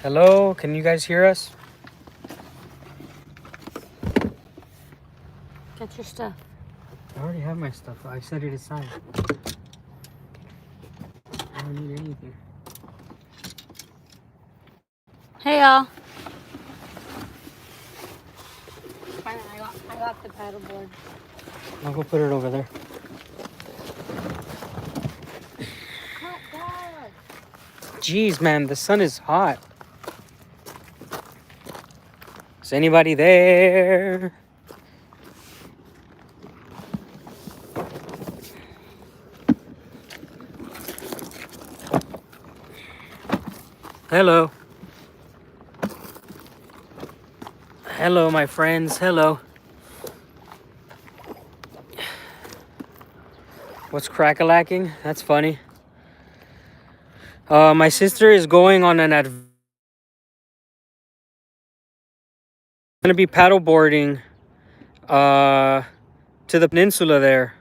Hello, can you guys hear us? Get your stuff. I already have my stuff. I set it aside. I don't need anything. Hey y'all. I got the paddleboard. I'll go put it over there. Hot dog. Jeez, man, the sun is hot. Is anybody there? Hello. Hello, my friends. Hello. What's crack-a-lacking? That's funny. My sister is going on an gonna be paddleboarding to the peninsula there.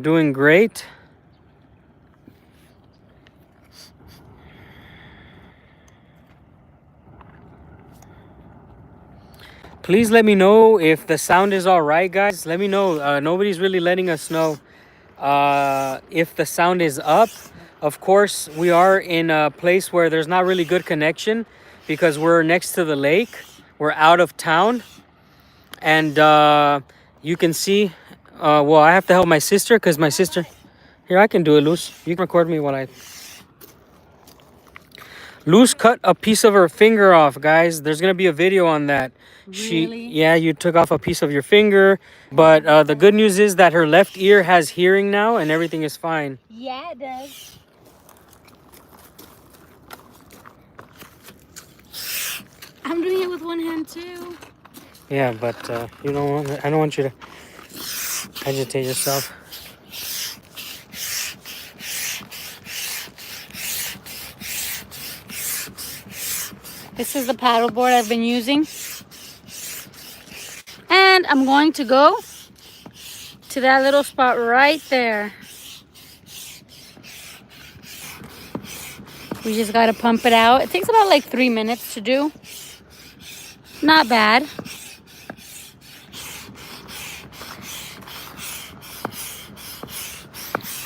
Doing great. Please let me know if the sound is all right, guys. Let me know. Nobody's really letting us know if the sound is up. Of course, we are in a place where there's not really good connection because we're next to the lake. We're out of town. And you can see, well, I have to help my sister because my sister... Here, I can do it, Luz. You can record me while I... Luz cut a piece of her finger off, guys. There's going to be a video on that. Really? Yeah, you took off a piece of your finger. But the good news is that her left ear has hearing now and everything is fine. Yeah, it does. I'm doing it with one hand too. Yeah, but you don't want... I don't want you to agitate yourself. This is the paddleboard I've been using. And I'm going to go to that little spot right there. We just got to pump it out. It takes about like 3 minutes to do. Not bad.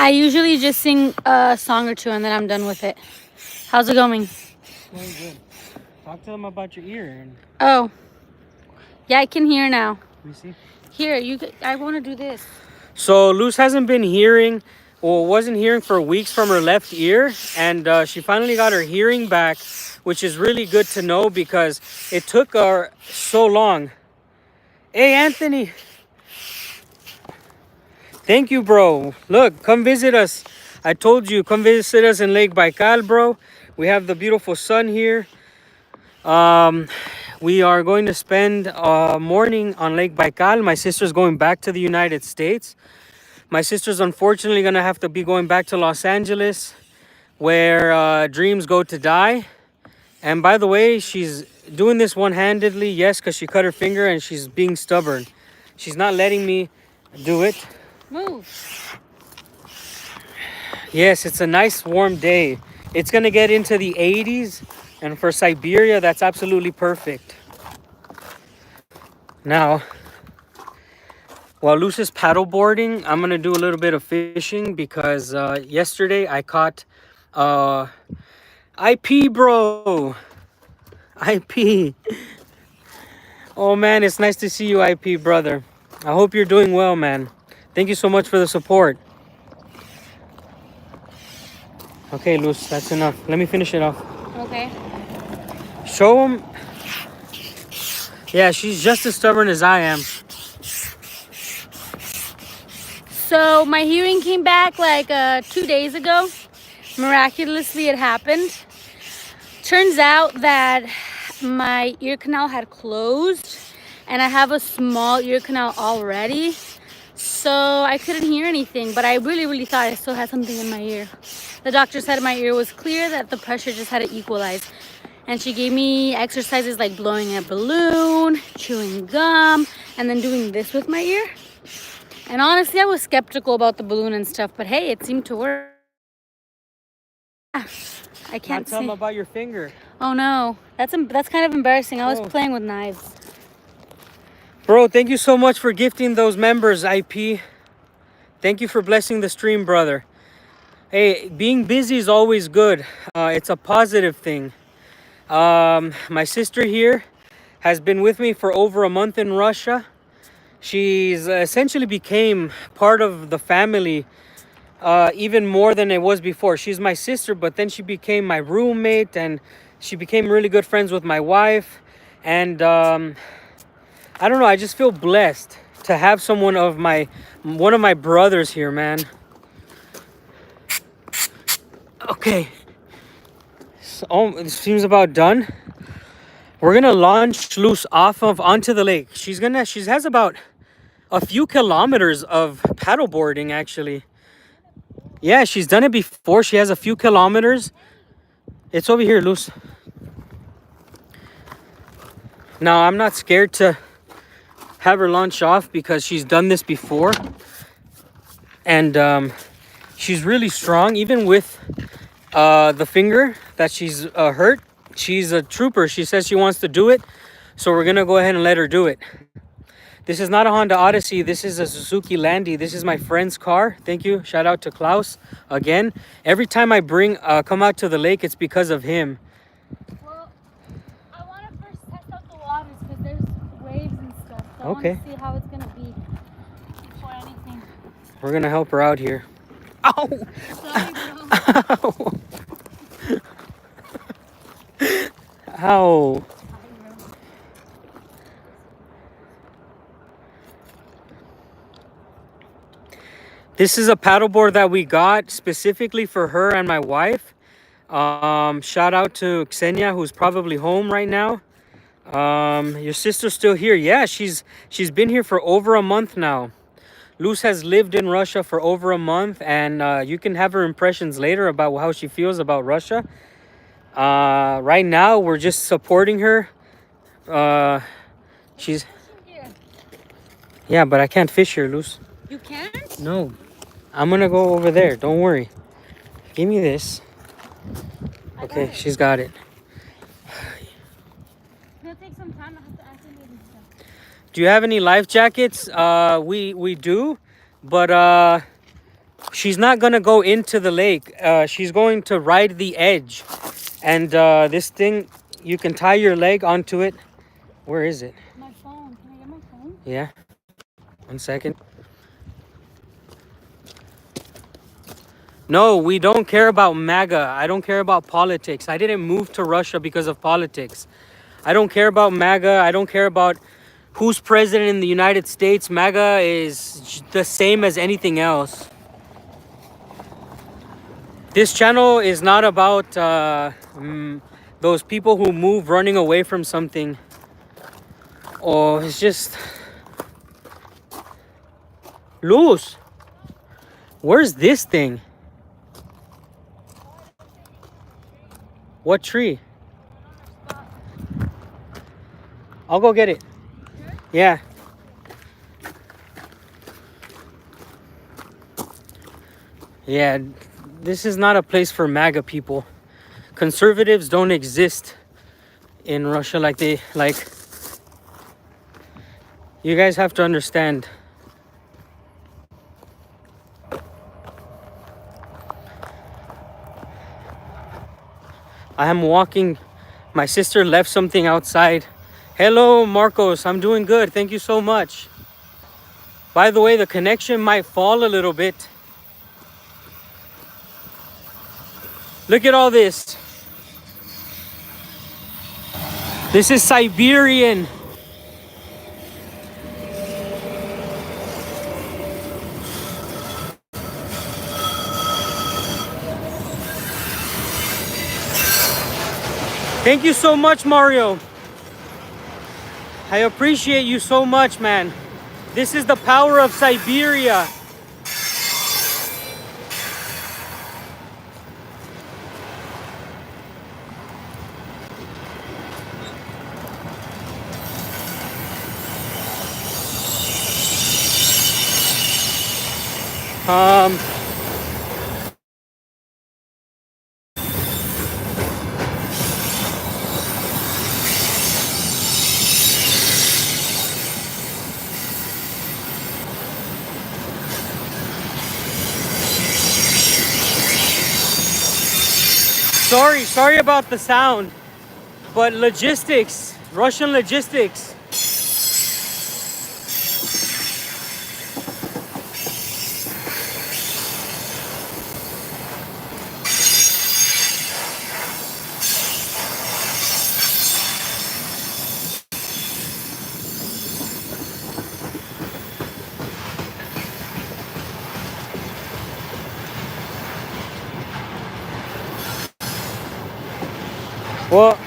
I usually just sing a song or two and then I'm done with it. How's it going? Very good. Talk to them about your ear. Oh. Yeah, I can hear now. You see? Here, I want to do this. So Luz hasn't been hearing, or wasn't hearing for weeks from her left ear, and she finally got her hearing back, which is really good to know because it took her so long. Hey, Anthony. Thank you, bro. Look, come visit us. I told you, come visit us in Lake Baikal, bro. We have the beautiful sun here. We are going to spend a morning on Lake Baikal. My sister's going back to the United States. My sister's unfortunately going to have to be going back to Los Angeles, where dreams go to die. And by the way, she's doing this one-handedly, yes, because she cut her finger and she's being stubborn. She's not letting me do it. Move. Yes, it's a nice warm day. It's going to get into the 80s. And for Siberia, that's absolutely perfect. Now, while Luz is paddleboarding, I'm going to do a little bit of fishing because yesterday I caught IP, bro. IP. Oh, man, it's nice to see you, IP, brother. I hope you're doing well, man. Thank you so much for the support. Okay, Luz, that's enough. Let me finish it off. Okay. Show him. Yeah, she's just as stubborn as I am. So my hearing came back like 2 days ago. Miraculously, it happened. Turns out that my ear canal had closed and I have a small ear canal already. So I couldn't hear anything, but I really thought I still had something in my ear. The doctor said my ear was clear, that the pressure just had to equalize. And she gave me exercises like blowing a balloon, chewing gum, and then doing this with my ear. And honestly, I was skeptical about the balloon and stuff, but hey, it seemed to work. I can't Tell them see. about your finger. Oh no, that's kind of embarrassing. I was Oh. playing with knives. Bro, thank you so much for gifting those members, IP. Thank you for blessing the stream, brother. Hey, being busy is always good. It's a positive thing. My sister here has been with me for over a month in Russia. She's essentially became part of the family even more than it was before. She's my sister, but then she became my roommate, and she became really good friends with my wife. And I don't know, I just feel blessed to have one of my brothers here, man. Okay, so, it seems about done. We're gonna launch Luz onto the lake. She has about a few kilometers of paddleboarding, actually. Yeah, she's done it before. She has a few kilometers. It's over here, Luz. Now, I'm not scared to have her launch off because she's done this before. And she's really strong, even with the finger that she's hurt. She's a trooper. She says she wants to do it. So we're going to go ahead and let her do it. This is not a Honda Odyssey. This is a Suzuki Landy. This is my friend's car. Thank you. Shout out to Klaus again. Every time I come out to the lake, it's because of him. Well, I want to first test out the waters because there's waves and stuff. So Okay. I want to see how it's going to be before anything. We're going to help her out here. Ow! Sorry, bro. Ow! Ow! This is a paddleboard that we got specifically for her and my wife. Shout out to Ksenia, who's probably home right now. Your sister's still here. Yeah, she's been here for over a month now. Luz has lived in Russia for over a month, and you can have her impressions later about how she feels about Russia. Right now, we're just supporting her. She's... Yeah, but I can't fish here, Luz. You can't? No. I'm gonna go over there. Don't worry. Give me this. Okay, she's got it. It's gonna take some time. I have to activate and stuff. Do you have any life jackets? We do, but she's not gonna go into the lake. She's going to ride the edge, and this thing, you can tie your leg onto it. Where is it? My phone. Can I get my phone? Yeah. 1 second. No, we don't care about MAGA. I don't care about politics. I didn't move to Russia because of politics. I don't care about MAGA. I don't care about who's president in the United States. MAGA is the same as anything else. This channel is not about those people who move running away from something. Oh, it's just... Luz, where's this thing? What tree? I'll go get it. Yeah. Yeah, this is not a place for MAGA people. Conservatives don't exist in Russia like you guys have to understand. I am walking. My sister left something outside. Hello, Marcos. I'm doing good. Thank you so much. By the way, the connection might fall a little bit. Look at all this. This is Siberian. Thank you so much, Mario. I appreciate you so much, man. This is the power of Siberia. sorry about the sound, but logistics, Russian logistics. Well,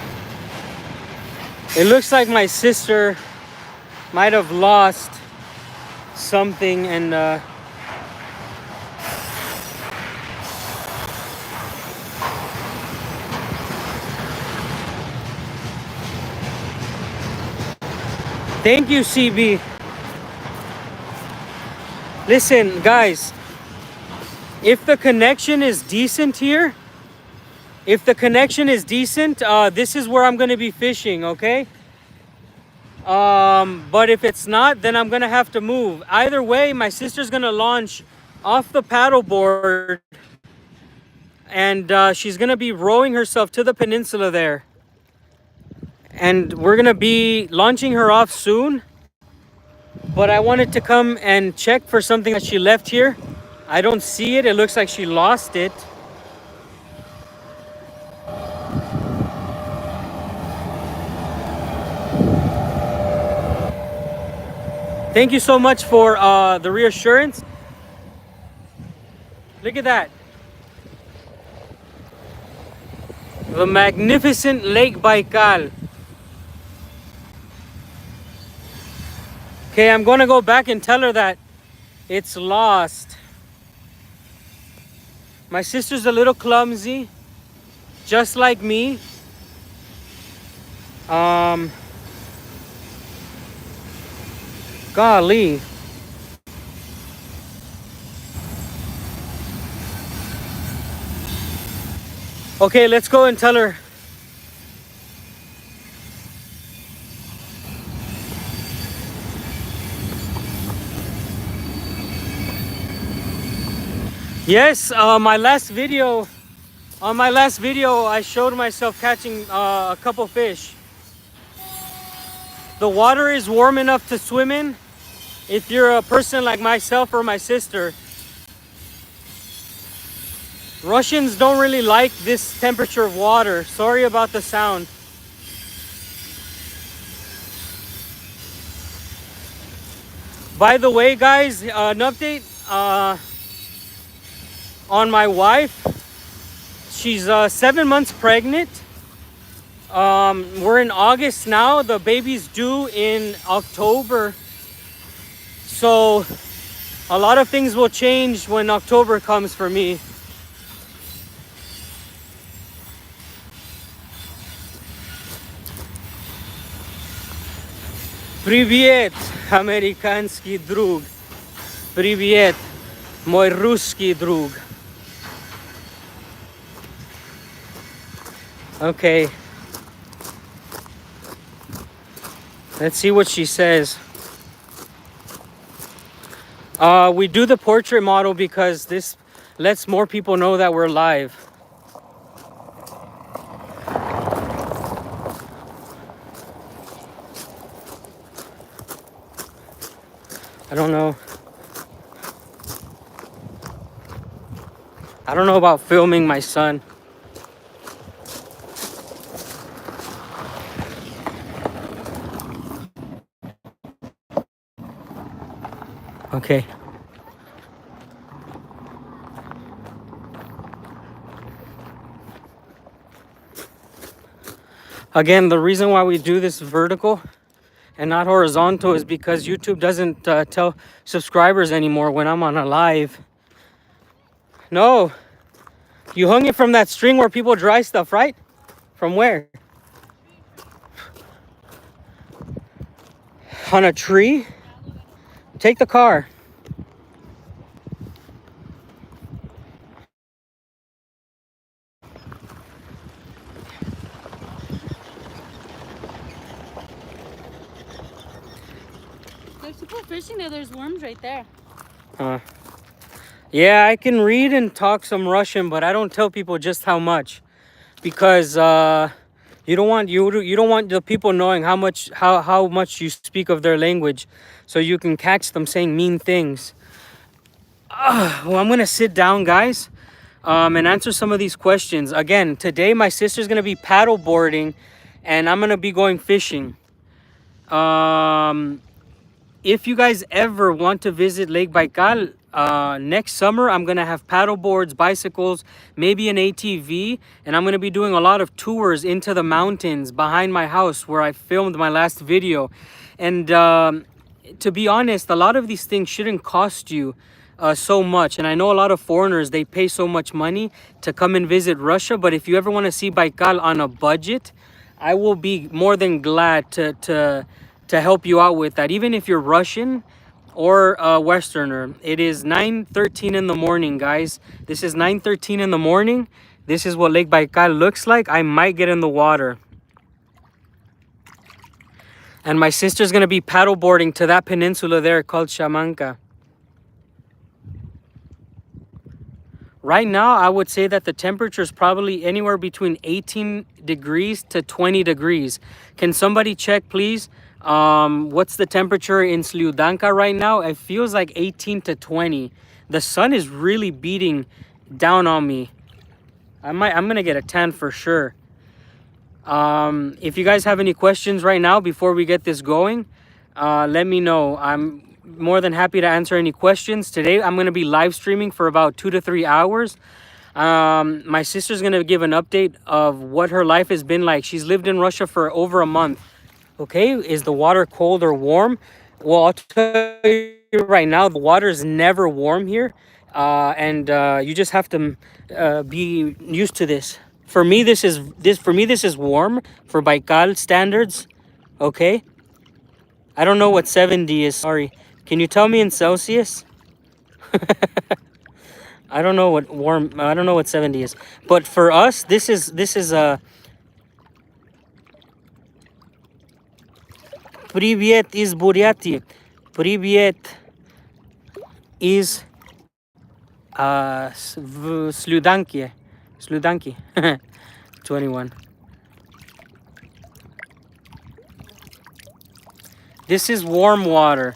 it looks like my sister might have lost something, and thank you, CB. Listen, guys, if the connection is decent here, this is where I'm gonna be fishing, okay? But if it's not, then I'm gonna have to move. Either way, my sister's gonna launch off the paddleboard, and she's gonna be rowing herself to the peninsula there. And we're gonna be launching her off soon. But I wanted to come and check for something that she left here. I don't see it. It looks like she lost it. Thank you so much for the reassurance. Look at that. The magnificent Lake Baikal. Okay, I'm gonna go back and tell her that it's lost. My sister's a little clumsy, just like me. Golly. Okay, let's go and tell her. Yes, on my last video, I showed myself catching a couple fish. The water is warm enough to swim in if you're a person like myself or my sister. Russians don't really like this temperature of water. Sorry about the sound. By the way, guys, an update on my wife. She's 7 months pregnant. We're in August now. The baby's due in October. So a lot of things will change when October comes for me. Привет, американский друг. Привет, мой русский друг. Okay. Let's see what she says. We do the portrait model because this lets more people know that we're live. I don't know. I don't know about filming my son. Okay. Again, the reason why we do this vertical and not horizontal is because YouTube doesn't tell subscribers anymore when I'm on a live. No. You hung it from that string where people dry stuff, right? From where? On a tree? Take the car. There's people fishing there. There's worms right there. Yeah, I can read and talk some Russian, but I don't tell people just how much. because you don't want the people knowing how much you speak of their language, so you can catch them saying mean things. Well, I'm gonna sit down, guys, and answer some of these questions. Again, today my sister's gonna be paddle boarding, and I'm gonna be going fishing. Um, if you guys ever want to visit Lake Baikal, next summer I'm gonna have paddle boards, bicycles, maybe an ATV, and I'm gonna be doing a lot of tours into the mountains behind my house where I filmed my last video. And to be honest, a lot of these things shouldn't cost you so much. And I know a lot of foreigners, they pay so much money to come and visit Russia, but if you ever want to see Baikal on a budget, I will be more than glad to help you out with that, even if you're Russian or a Westerner. It is 9:13 in the morning, guys. This is 9:13 in the morning. This is what Lake Baikal looks like. I might get in the water. And my sister's gonna be paddleboarding to that peninsula there called Shamanka. Right now, I would say that the temperature is probably anywhere between 18 degrees to 20 degrees. Can somebody check, please? What's the temperature in Slyudanka right now? It feels like 18 to 20. The sun is really beating down on me. I'm gonna get a tan for sure. If you guys have any questions right now before we get this going, let me know. I'm more than happy to answer any questions. Today I'm going to be live streaming for about 2 to 3 hours. My sister's going to give an update of what her life has been like. She's lived in Russia for over a month. Okay, is the water cold or warm? Well, I'll tell you right now, the water is never warm here, and you just have to be used to this. For me, this is warm for Baikal standards. Okay, I don't know what 70 is. Sorry, can you tell me in Celsius? I don't know what warm. I don't know what 70 is. But for us, this is a. Привет из Бурятии. Привет из в Slyudanki. 21. This is warm water.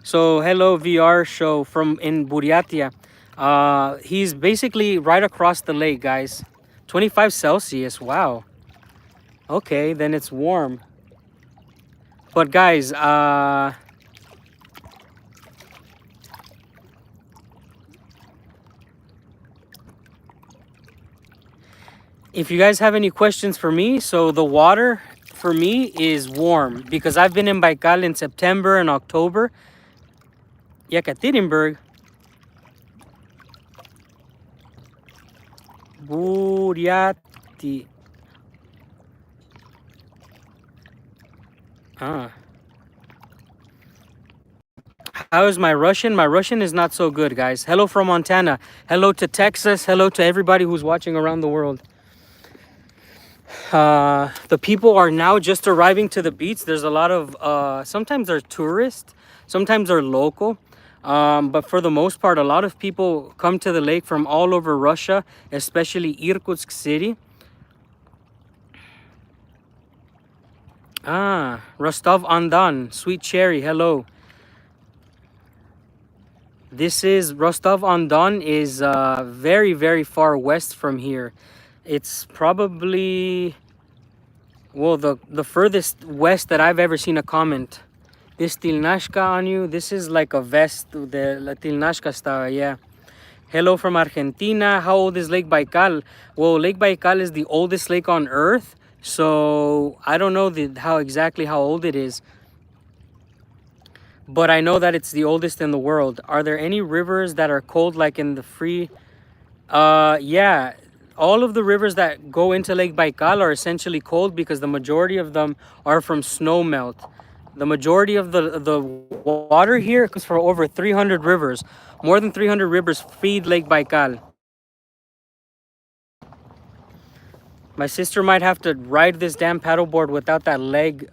So hello VR show from in Buryatia. He's basically right across the lake, guys. 25 Celsius. Wow. Okay, then it's warm. But guys, if you guys have any questions for me, so the water for me is warm because I've been in Baikal in September and October. Yekaterinburg. Buryati. Ah. How is my Russian? My Russian is not so good, guys. Hello from Montana. Hello to Texas. Hello to everybody who's watching around the world. The people are now just arriving to the beach. There's a lot of, sometimes they're tourists, sometimes they're local. But for the most part, a lot of people come to the lake from all over Russia, especially Irkutsk city. Ah, Rostov-on-Don, Sweet Cherry, hello. This is Rostov-on-Don is very, very far west from here. It's probably, well, the furthest west that I've ever seen a comment. This Tilnashka on you, this is like a vest, the La Tilnashka star, yeah. Hello from Argentina. How old is Lake Baikal? Well, Lake Baikal is the oldest lake on Earth. So I don't know how old it is. But I know that it's the oldest in the world. Are there any rivers that are cold like in the free? Yeah. All of the rivers that go into Lake Baikal are essentially cold because the majority of them are from snow melt. The majority of the water here comes from over 300 rivers. More than 300 rivers feed Lake Baikal. My sister might have to ride this damn paddleboard without that leg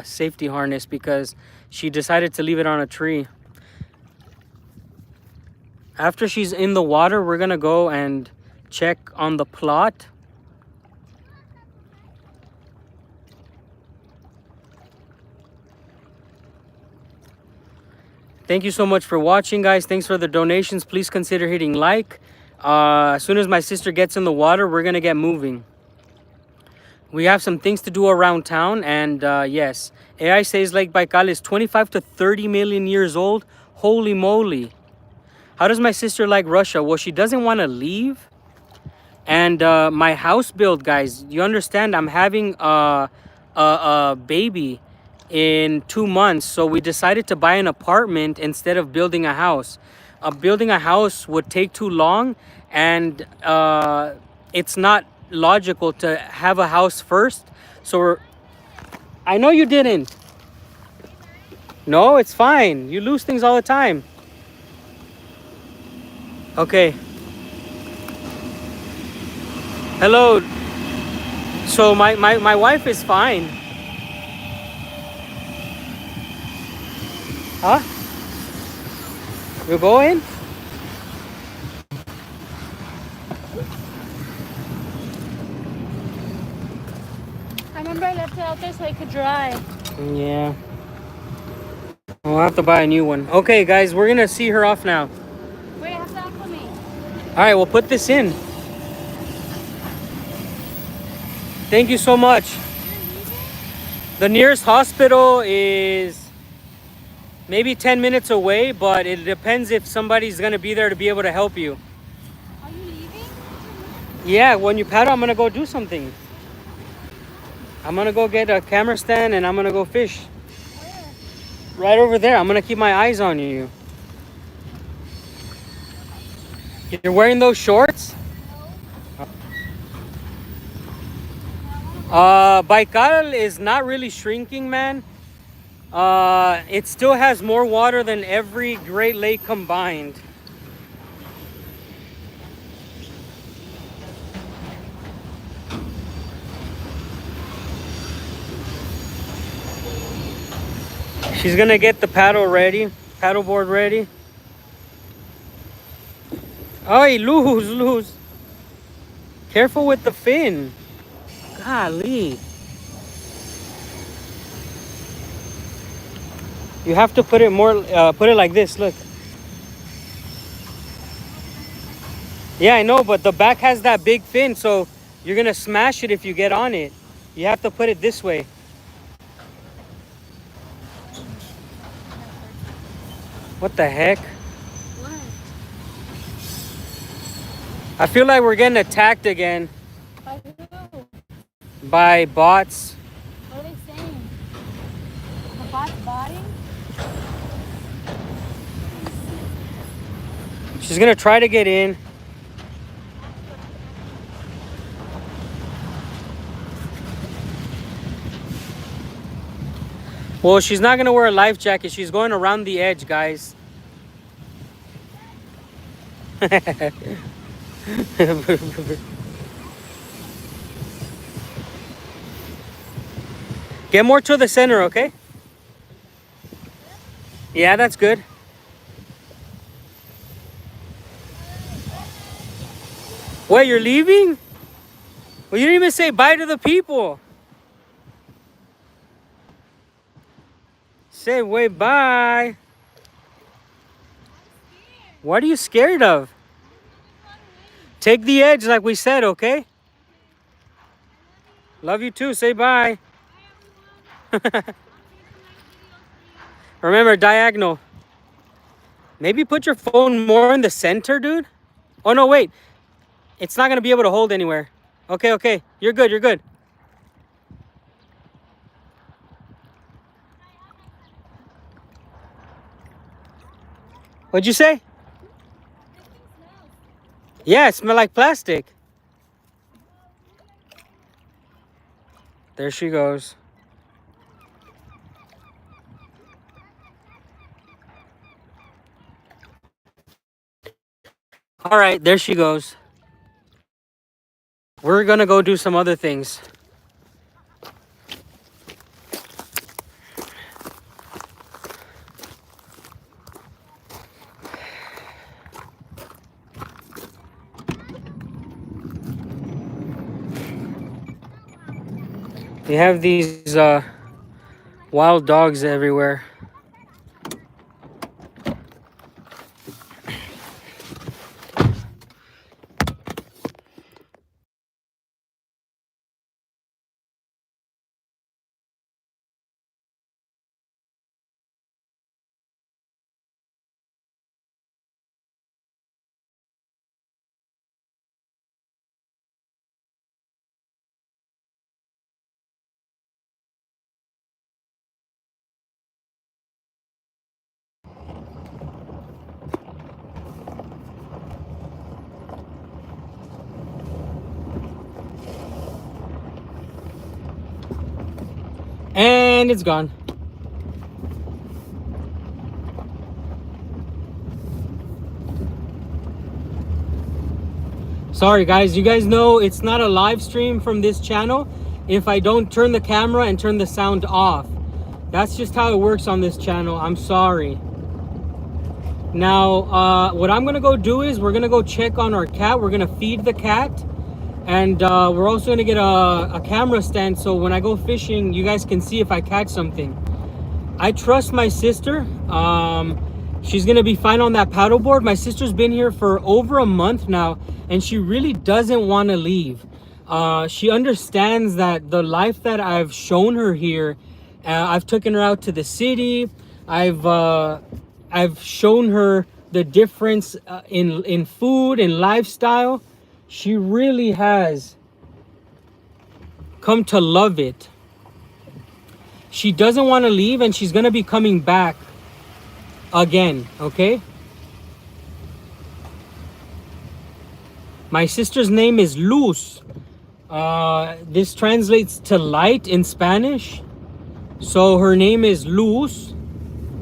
safety harness because she decided to leave it on a tree. After she's in the water, we're gonna go and check on the plot. Thank you so much for watching, guys. Thanks for the donations. Please consider hitting like. As soon as my sister gets in the water, we're gonna get moving. We have some things to do around town, and yes, AI says Lake Baikal is 25 to 30 million years old. Holy moly. How does my sister like Russia? Well, she doesn't want to leave. And my house build, guys, you understand, I'm having a baby in 2 months. So we decided to buy an apartment instead of building a house. Building a house would take too long, and it's not logical to have a house first. So I know you didn't. No, it's fine. You lose things all the time. Okay. Hello. So my wife is fine. Huh? You going? I remember I left it out there so it could dry. Yeah. We'll have to buy a new one. Okay, guys, we're gonna see her off now. Wait, I have to acclimate. All right, we'll put this in. Thank you so much. The nearest hospital is maybe 10 minutes away, but it depends if somebody's gonna be there to be able to help you. Are you leaving? Yeah, when you paddle, I'm gonna go do something. I'm gonna go get a camera stand and I'm gonna go fish. Where? Right over there. I'm gonna keep my eyes on you. You're wearing those shorts? Baikal is not really shrinking, man. It still has more water than every Great Lake combined. She's gonna get the paddle board ready. Oh, lose. Careful with the fin. Golly. You have to put it more, put it like this, look. Yeah, I know, but the back has that big fin, so you're gonna smash it if you get on it. You have to put it this way. What the heck? What? I feel like we're getting attacked again By who? by bots. What are they saying? The bot's botting? She's gonna try to get in. Well, she's not gonna wear a life jacket. She's going around the edge, guys. Get more to the center, okay? Yeah, that's good. Wait, you're leaving? Well, you didn't even say bye to the people. Say wait, bye. What are you scared of? Take the edge like we said, okay? Love you too. Say bye. Remember, diagonal. Maybe put your phone more in the center, dude. Oh, no, wait. It's not going to be able to hold anywhere. Okay. You're good. What'd you say? Yeah, it smells like plastic. There she goes. All right, there she goes. We're gonna go do some other things. We have these wild dogs everywhere. And it's gone. Sorry guys, you guys know it's not a live stream from this channel if I don't turn the camera and turn the sound off. That's just how it works on this channel. I'm sorry. Now, what I'm gonna go do is we're gonna go check on our cat. We're gonna feed the cat, and we're also gonna get a camera stand so when I go fishing, you guys can see if I catch something. I trust my sister. She's gonna be fine on that paddleboard. My sister's been here for over a month now, and she really doesn't want to leave. She understands that the life that I've shown her here, I've taken her out to the city. I've shown her the difference in food and lifestyle. She really has come to love it. She doesn't want to leave, and she's gonna be coming back again, okay? My sister's name is Luz. This translates to light in Spanish. So her name is Luz,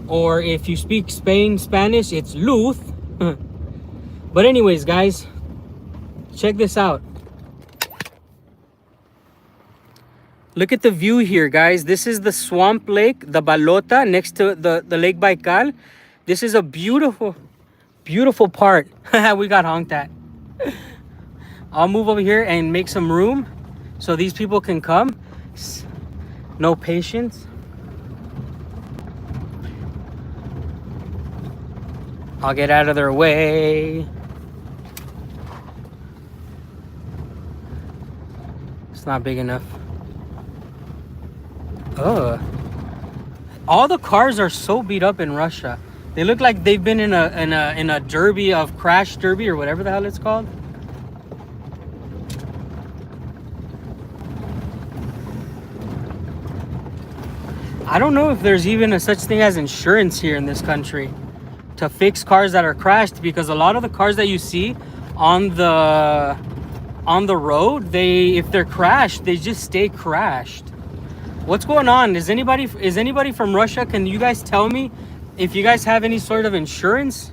or if you speak Spanish, it's Luz. But anyways, guys, check this out. Look at the view here, guys. This is the swamp lake, the Balota, next to the Lake Baikal. This is a beautiful, beautiful part. We got honked at. I'll move over here and make some room so these people can come. No patience. I'll get out of their way. It's not big enough. Ugh. All the cars are so beat up in Russia. They look like they've been in a derby of crash derby or whatever the hell it's called. I don't know if there's even a such thing as insurance here in this country to fix cars that are crashed, because a lot of the cars that you see on the road, if they're crashed, they just stay crashed. What's going on? Is anybody from Russia? Can you guys tell me if you guys have any sort of insurance?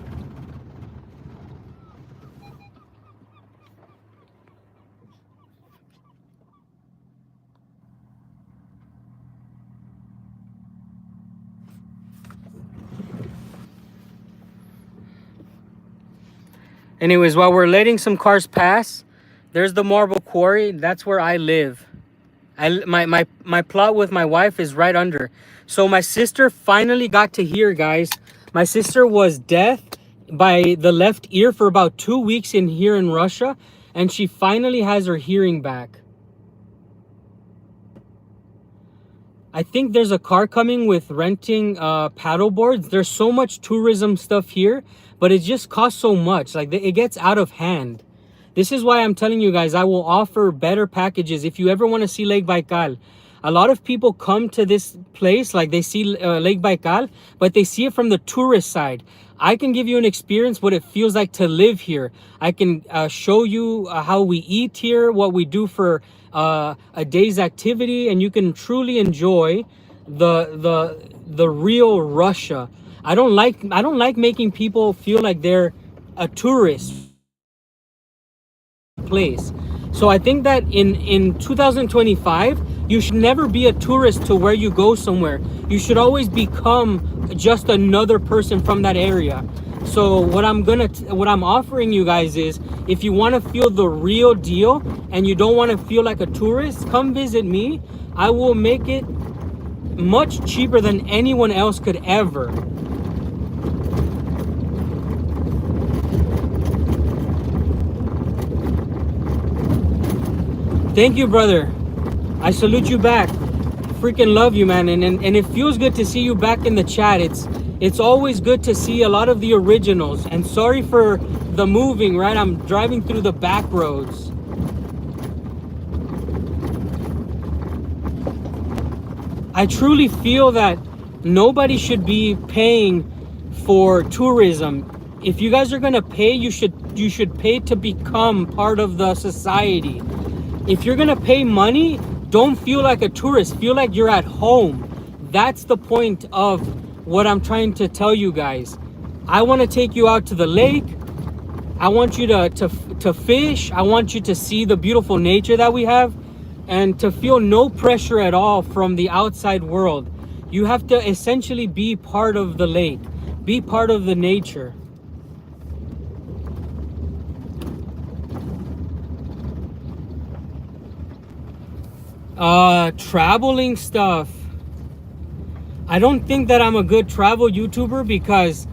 Anyways, while we're letting some cars pass, there's the marble quarry. That's where I live. My plot with my wife is right under. So my sister finally got to hear, guys. My sister was deaf by the left ear for about 2 weeks here in Russia, and she finally has her hearing back. I think there's a car coming with renting paddle boards. There's so much tourism stuff here, but it just costs so much. Like, it gets out of hand. This is why I'm telling you guys, I will offer better packages if you ever want to see Lake Baikal. A lot of people come to this place, like they see Lake Baikal, but they see it from the tourist side. I can give you an experience what it feels like to live here. I can show you how we eat here, what we do for a day's activity, and you can truly enjoy the real Russia. I don't like making people feel like they're a tourist place. So I think that in 2025, you should never be a tourist to where you go somewhere. You should always become just another person from that area. So what I'm offering you guys is, if you want to feel the real deal and you don't want to feel like a tourist, come visit me. I will make it much cheaper than anyone else could ever. Thank you, brother. I salute you back. Freaking love you, man. And it feels good to see you back in the chat. It's always good to see a lot of the originals. And sorry for the moving, right? I'm driving through the back roads. I truly feel that nobody should be paying for tourism. If you guys are gonna pay, you should pay to become part of the society. If you're gonna pay money, Don't feel like a tourist. Feel like you're at home. That's the point of what I'm trying to tell you guys. I want to take you out to the lake. I want you to fish. I want you to see the beautiful nature that we have, and to feel no pressure at all from the outside world. You have to essentially be part of the lake, be part of the nature. Traveling stuff. I don't think that I'm a good travel YouTuber because,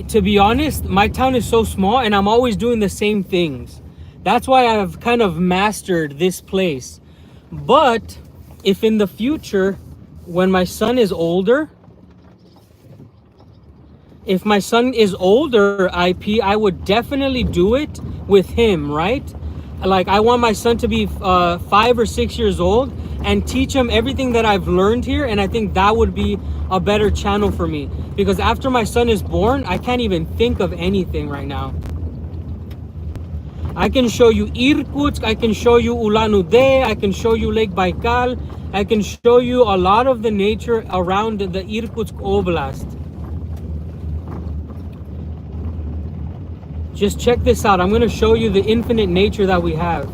to be honest, my town is so small and I'm always doing the same things. That's why I've kind of mastered this place. But if in the future, when my son is older, if my son is older, I would definitely do it with him, right? Like, I want my son to be 5 or 6 years old and teach him everything that I've learned here. And I think that would be a better channel for me, because after my son is born, I can't even think of anything right now. I can show you Irkutsk, I can show you Ulan-Ude, I can show you Lake Baikal, I can show you a lot of the nature around the Irkutsk Oblast. Just check this out. I'm going to show you the infinite nature that we have.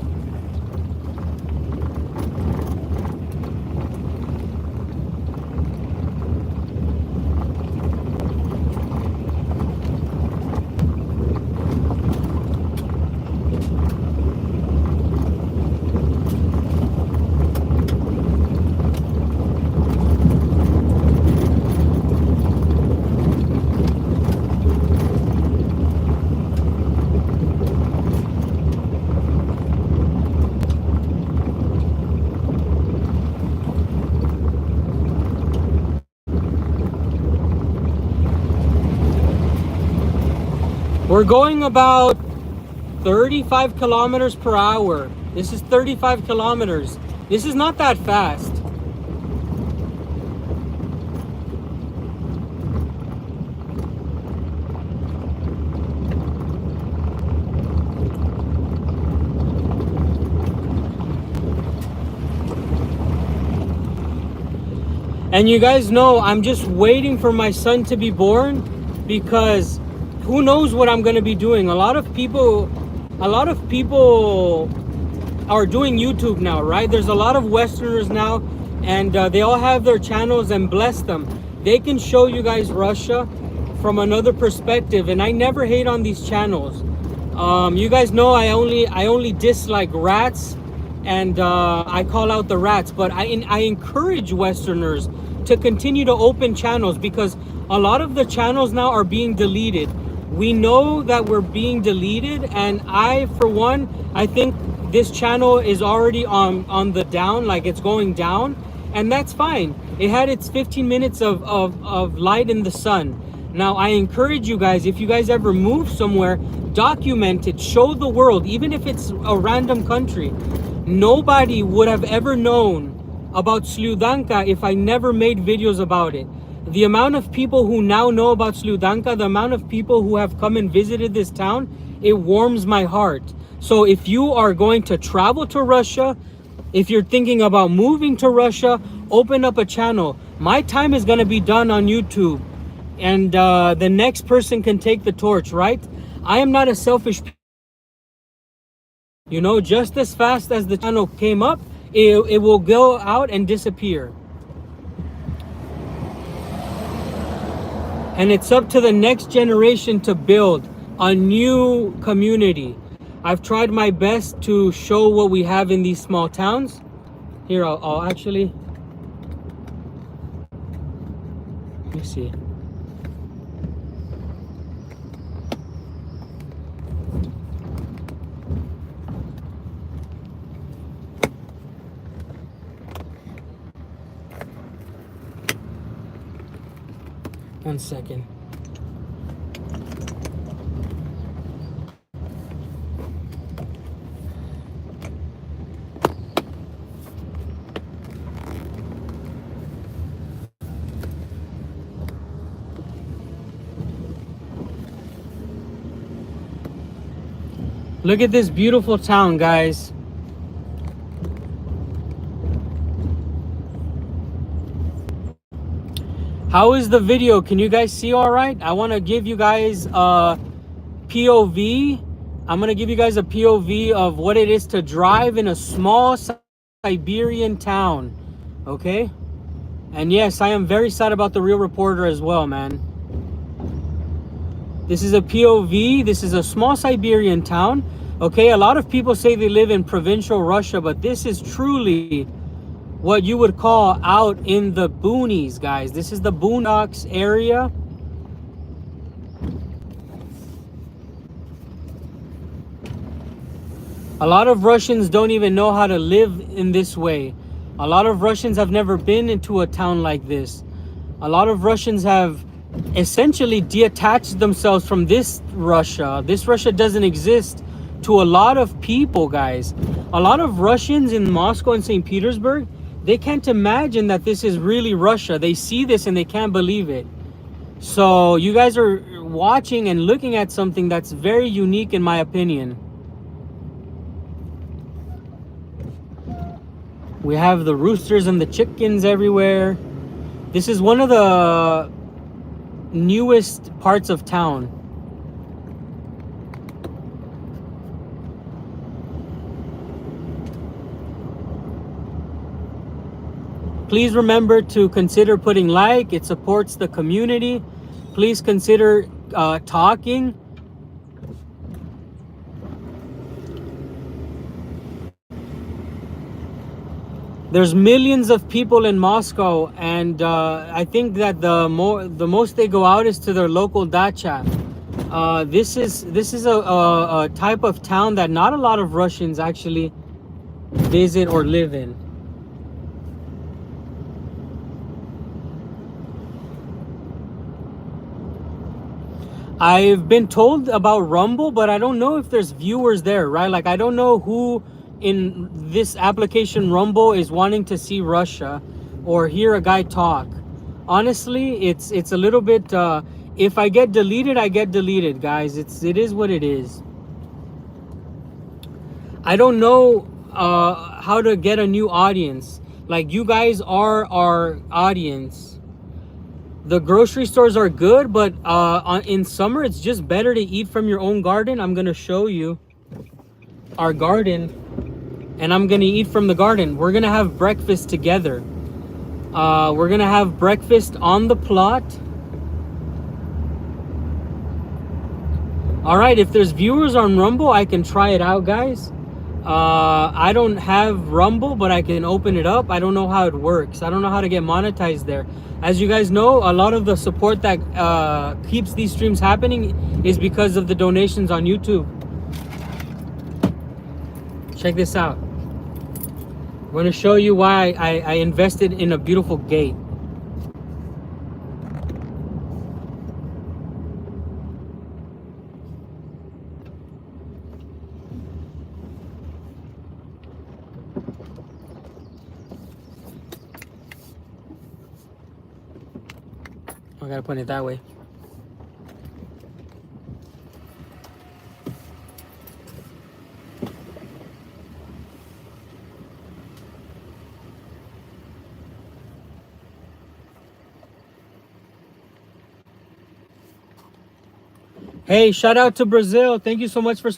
We're going about 35 kilometers per hour. This is 35 kilometers. This is not that fast. And you guys know I'm just waiting for my son to be born, because who knows what I'm going to be doing. A lot of people are doing YouTube now, right? There's a lot of Westerners now, and they all have their channels, and bless them. They can show you guys Russia from another perspective, and I never hate on these channels. You guys know I only dislike rats, and I call out the rats, but I encourage Westerners to continue to open channels, because a lot of the channels now are being deleted. We know that we're being deleted, and I, for one, I think this channel is already on the down, like it's going down, and that's fine. It had its 15 minutes of light in the sun. Now, I encourage you guys, if you guys ever move somewhere, document it, show the world, even if it's a random country. Nobody would have ever known about Sludanka if I never made videos about it. The amount of people who now know about Sludanka, the amount of people who have come and visited this town, it warms my heart. So if you are going to travel to Russia, if you're thinking about moving to Russia, open up a channel. My time is going to be done on YouTube, and the next person can take the torch, right? I am not a selfish, you know, just as fast as the channel came up, it will go out and disappear. And it's up to the next generation to build a new community. I've tried my best to show what we have in these small towns. Here, I'll actually, let me see. One second. Look at this beautiful town, guys. How is the video? Can you guys see all right? I want to give you guys a POV. I'm going to give you guys a POV of what it is to drive in a small Siberian town. Okay? And yes, I am very sad about the Real Reporter as well, man. This is a POV. This is a small Siberian town. Okay, a lot of people say they live in provincial Russia, but this is truly what you would call out in the boonies, guys. This is the boondocks area. A lot of Russians don't even know how to live in this way. A lot of Russians have never been into a town like this. A lot of Russians have essentially detached themselves from this Russia. This Russia doesn't exist to a lot of people, guys. A lot of Russians in Moscow and St. Petersburg, they can't imagine that this is really Russia. They see this and they can't believe it. So you guys are watching and looking at something that's very unique in my opinion. We have the roosters and the chickens everywhere. This is one of the newest parts of town. Please remember to consider putting like. It supports the community. Please consider talking. There's millions of people in Moscow, and I think that the most they go out is to their local dacha. This is a type of town that not a lot of Russians actually visit or live in. I've been told about Rumble, but I don't know if there's viewers there, right? Like, I don't know who in this application Rumble is wanting to see Russia or hear a guy talk. Honestly, it's a little bit, if I get deleted, I get deleted, guys. It is what it is. I don't know how to get a new audience. Like, you guys are our audience. The grocery stores are good, but in summer, it's just better to eat from your own garden. I'm going to show you our garden, and I'm going to eat from the garden. We're going to have breakfast together. We're going to have breakfast on the plot. All right, if there's viewers on Rumble, I can try it out, guys. I don't have Rumble, but I can open it up. I don't know how it works. I don't know how to get monetized there. As you guys know, a lot of the support that keeps these streams happening is because of the donations on YouTube. Check this out. I'm going to show you why I invested in a beautiful gate. I gotta put it that way. Hey, shout out to Brazil. Thank you so much for...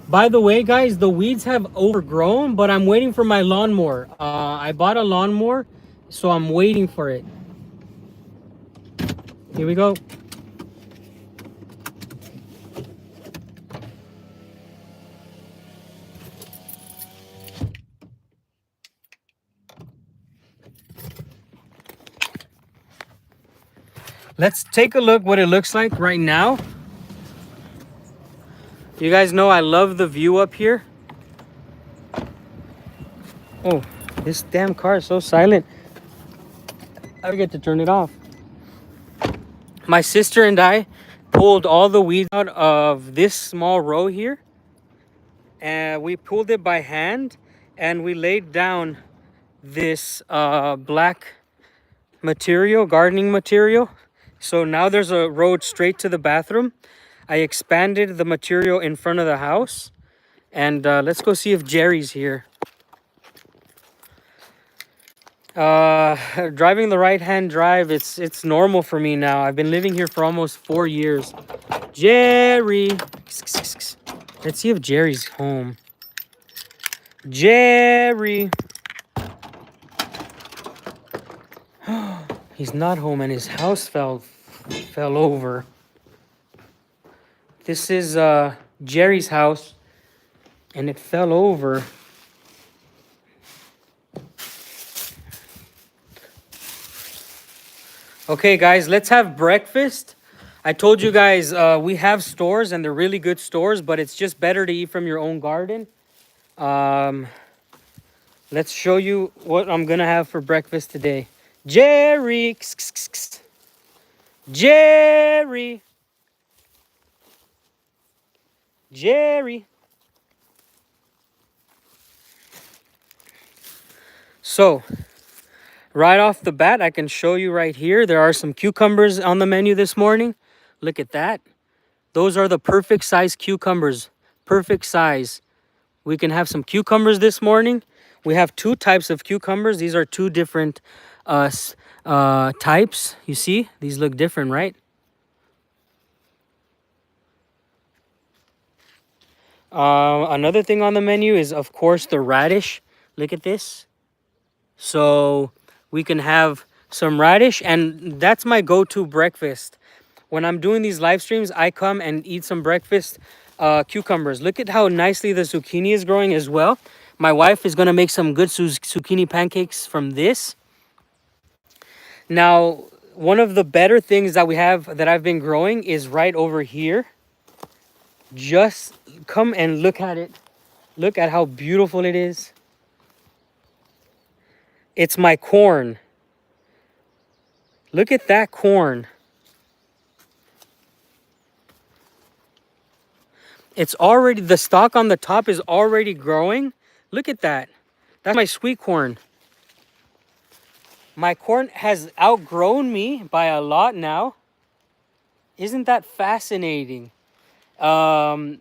By the way, guys, the weeds have overgrown, but I'm waiting for my lawnmower. I bought a lawnmower, so I'm waiting for it. Here we go. Let's take a look what it looks like right now. You guys know I love the view up here. Oh, this damn car is so silent. I forget to turn it off. My sister and I pulled all the weeds out of this small row here. And we pulled it by hand. And we laid down this black material, gardening material. So now there's a road straight to the bathroom. I expanded the material in front of the house. And let's go see if Jerry's here. Driving the right-hand drive, it's normal for me now. I've been living here for almost 4 years. Jerry. Let's see if Jerry's home. Jerry. He's not home and his house fell over. This is Jerry's house and it fell over. Okay, guys, let's have breakfast. I told you guys we have stores and they're really good stores, but it's just better to eat from your own garden. Let's show you what I'm gonna have for breakfast today. Jerry, Jerry, Jerry. So, right off the bat, I can show you right here. There are some cucumbers on the menu this morning. Look at that. Those are the perfect size cucumbers. Perfect size. We can have some cucumbers this morning. We have 2 types of cucumbers. These are 2 different types. You see? These look different, right? Another thing on the menu is, of course, the radish. Look at this. So we can have some radish, and that's my go-to breakfast. When I'm doing these live streams, I come and eat some breakfast cucumbers. Look at how nicely the zucchini is growing as well. My wife is going to make some good zucchini pancakes from this. Now, one of the better things that we have that I've been growing is right over here. Just come and look at it. Look at how beautiful it is. It's my corn. Look at that corn. It's already, the stalk on the top is already growing. Look at that. That's my sweet corn. My corn has outgrown me by a lot now. Isn't that fascinating? It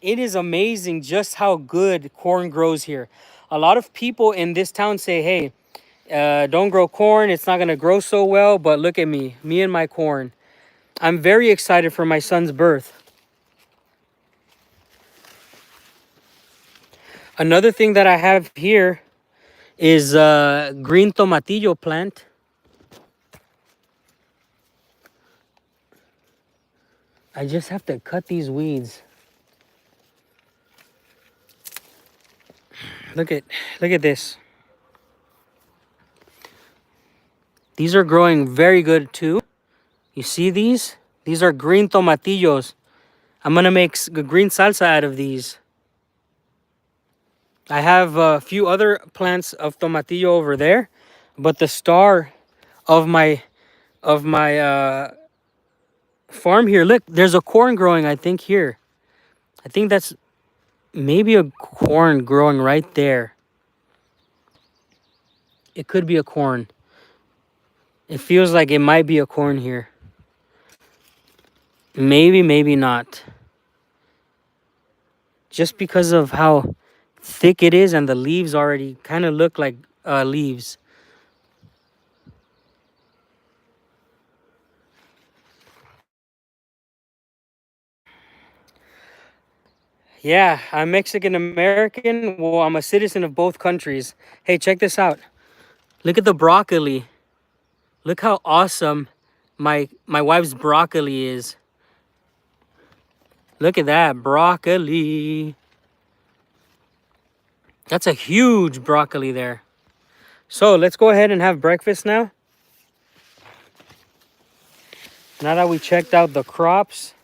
is amazing just how good corn grows here. A lot of people in this town say, hey, don't grow corn. It's not going to grow so well. But look at me and my corn. I'm very excited for my son's birth. Another thing that I have here is a green tomatillo plant. I just have to cut these weeds. Look at this. These are growing very good too. You see these? These are green tomatillos. I'm gonna make a green salsa out of these. I have a few other plants of tomatillo over there, but the star of my farm here, look, there's a corn growing, I think, here. I think that's maybe a corn growing right there. It could be a corn. It feels like it might be a corn here. Maybe, maybe not. Just because of how thick it is and the leaves already kind of look like leaves. Yeah, I'm Mexican American. Well, I'm a citizen of both countries. Hey, check this out. Look at the broccoli. Look how awesome my wife's broccoli is. Look at that broccoli. That's a huge broccoli there. So let's go ahead and have breakfast now. Now that we checked out the crops.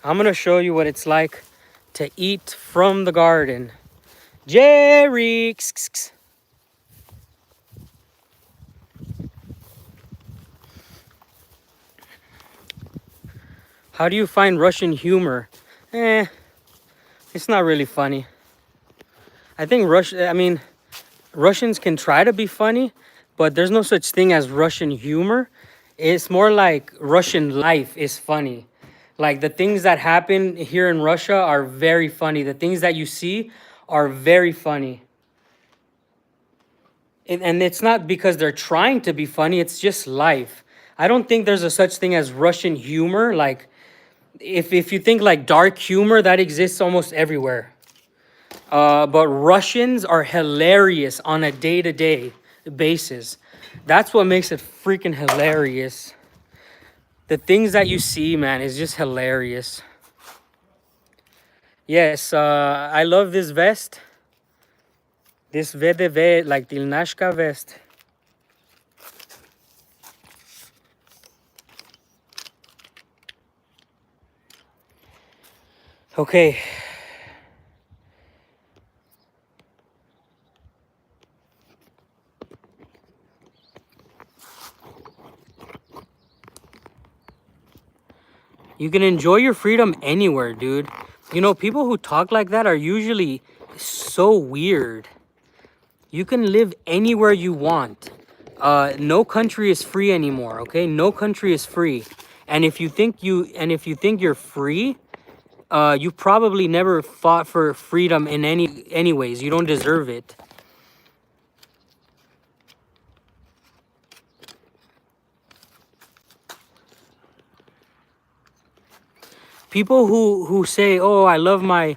I'm gonna show you what it's like to eat from the garden. Jerry! How do you find Russian humor? It's not really funny. I think Russians can try to be funny, but there's no such thing as Russian humor. It's more like Russian life is funny. Like the things that happen here in Russia are very funny. The things that you see are very funny. And it's not because they're trying to be funny, it's just life. I don't think there's a such thing as Russian humor. Like if you think like dark humor, that exists almost everywhere. But Russians are hilarious on a day-to-day basis. That's what makes it freaking hilarious. The things that you see, man, is just hilarious. Yes, I love this vest. This VDV, like Tilnashka vest. Okay. You can enjoy your freedom anywhere, dude. You know, people who talk like that are usually so weird. You can live anywhere you want. No country is free anymore, okay? No country is free. And if you think you're free, you probably never fought for freedom in anyways. You don't deserve it. People who say, "Oh, I love my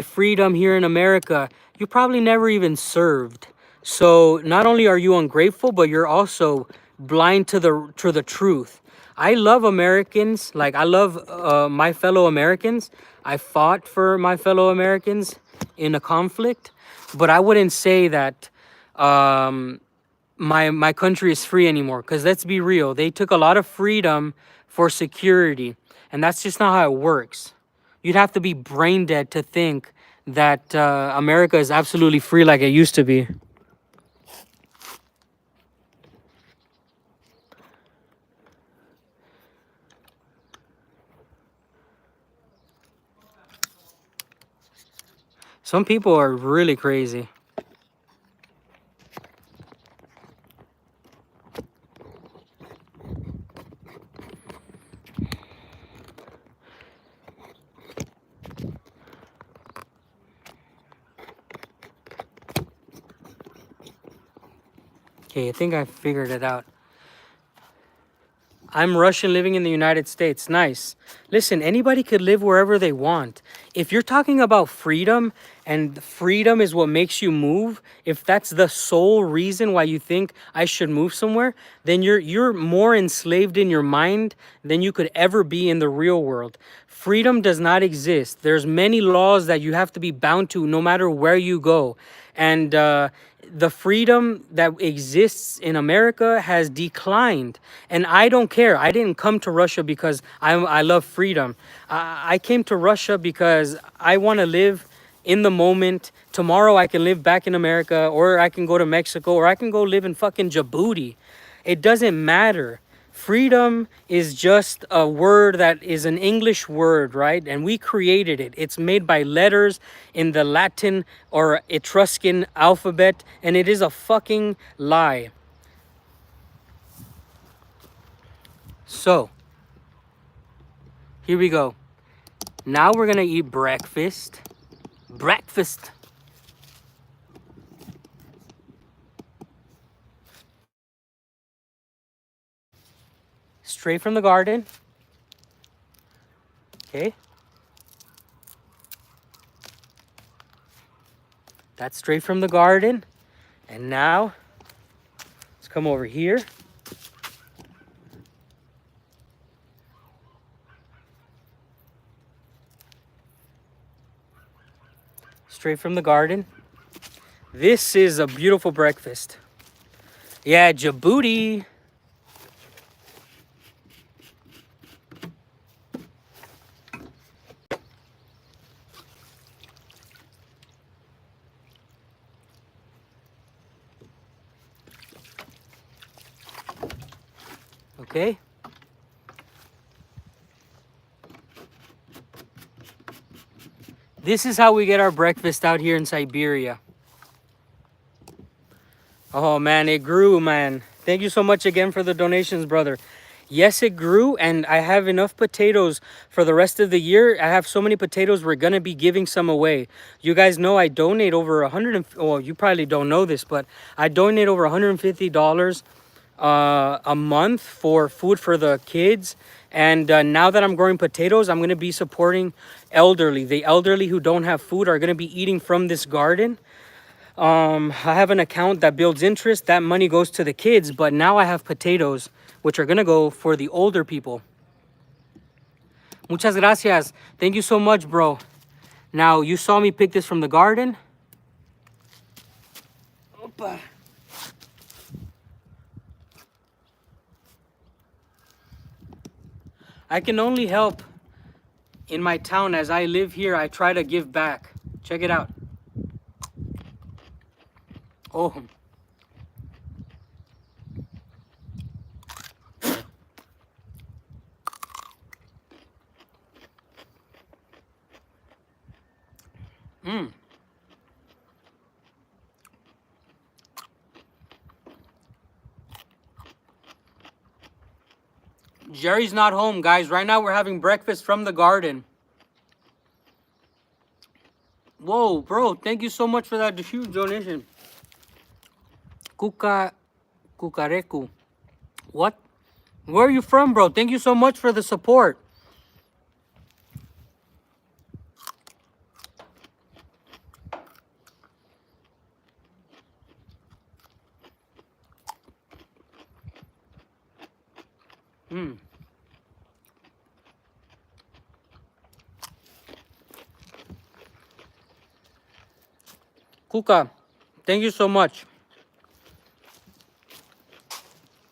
freedom here in America," you probably never even served. So not only are you ungrateful, but you're also blind to the truth. I love Americans. Like I love my fellow Americans. I fought for my fellow Americans in a conflict, but I wouldn't say that my country is free anymore. Because let's be real, they took a lot of freedom for security, and that's just not how it works. You'd have to be brain dead to think that America is absolutely free like it used to be. Some people are really crazy. Okay, I think I figured it out. I'm Russian living in the United States. Nice. Listen, anybody could live wherever they want. If you're talking about freedom and freedom is what makes you move, if that's the sole reason why you think I should move somewhere, then you're more enslaved in your mind than you could ever be in the real world. Freedom does not exist. There's many laws that you have to be bound to no matter where you go. And the freedom that exists in America has declined. And I don't care. I didn't come to Russia because I love freedom. I came to Russia because I want to live in the moment. Tomorrow I can live back in America, or I can go to Mexico, or I can go live in fucking Djibouti. It doesn't matter. Freedom is just a word that is an English word, right? And we created it. It's made by letters in the Latin or Etruscan alphabet, and it is a fucking lie. So, here we go. Now we're gonna eat breakfast. Breakfast. Straight from the garden. Okay. That's straight from the garden. And now, let's come over here. Straight from the garden. This is a beautiful breakfast. Yeah, Djibouti. Okay. This is how we get our breakfast out here in Siberia. Oh man, it grew, man. Thank you so much again for the donations, brother. Yes, it grew, and I have enough potatoes for the rest of the year. I have so many potatoes, we're gonna be giving some away. You guys know I donate over 100, well, you probably don't know this, but I donate over $150 a month for food for the kids. And now that I'm growing potatoes, I'm gonna be supporting elderly. The elderly who don't have food are gonna be eating from this garden. I have an account that builds interest. That money goes to the kids, but now I have potatoes, which are gonna go for the older people. Muchas gracias. Thank you so much, bro. Now, you saw me pick this from the garden. Opa. I can only help in my town. As I live here, I try to give back. Check it out. Oh. Mmm. Jerry's not home, guys. Right now we're having breakfast from the garden. Whoa, bro. Thank you so much for that huge donation. Kukareku. What? Where are you from, bro? Thank you so much for the support. Mm. Kuka, thank you so much.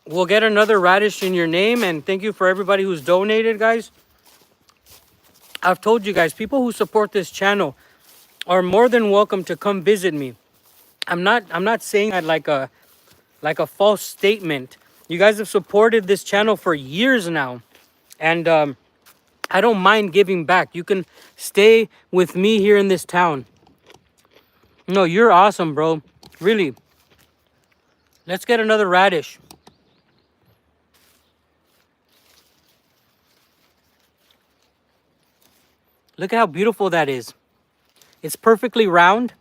We'll get another radish in your name, and thank you for everybody who's donated, guys. I've told you guys, people who support this channel are more than welcome to come visit me. I'm not saying that like a false statement. You guys have supported this channel for years now, and I don't mind giving back. You can stay with me here in this town. No, you're awesome, bro. Really. Let's get another radish. Look at how beautiful that is. It's perfectly round.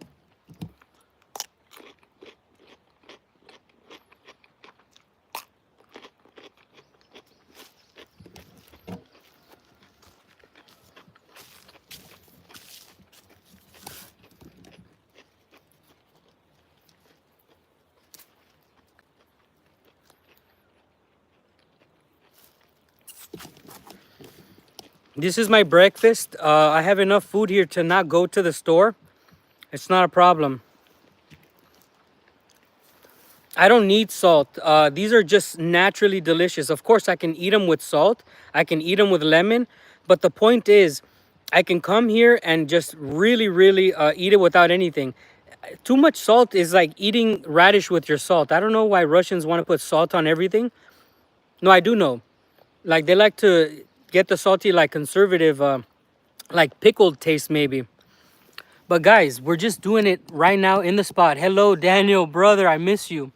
This is my breakfast. I have enough food here to not go to the store. It's not a problem. I don't need salt. These are just naturally delicious. Of course, I can eat them with salt. I can eat them with lemon. But the point is, I can come here and just really eat it without anything. Too much salt is like eating radish with your salt. I don't know why Russians want to put salt on everything. No, I do know. Like, they like to get the salty, like, conservative, like pickled taste maybe. But guys, we're just doing it right now in the spot. Hello, Daniel, brother, I miss you.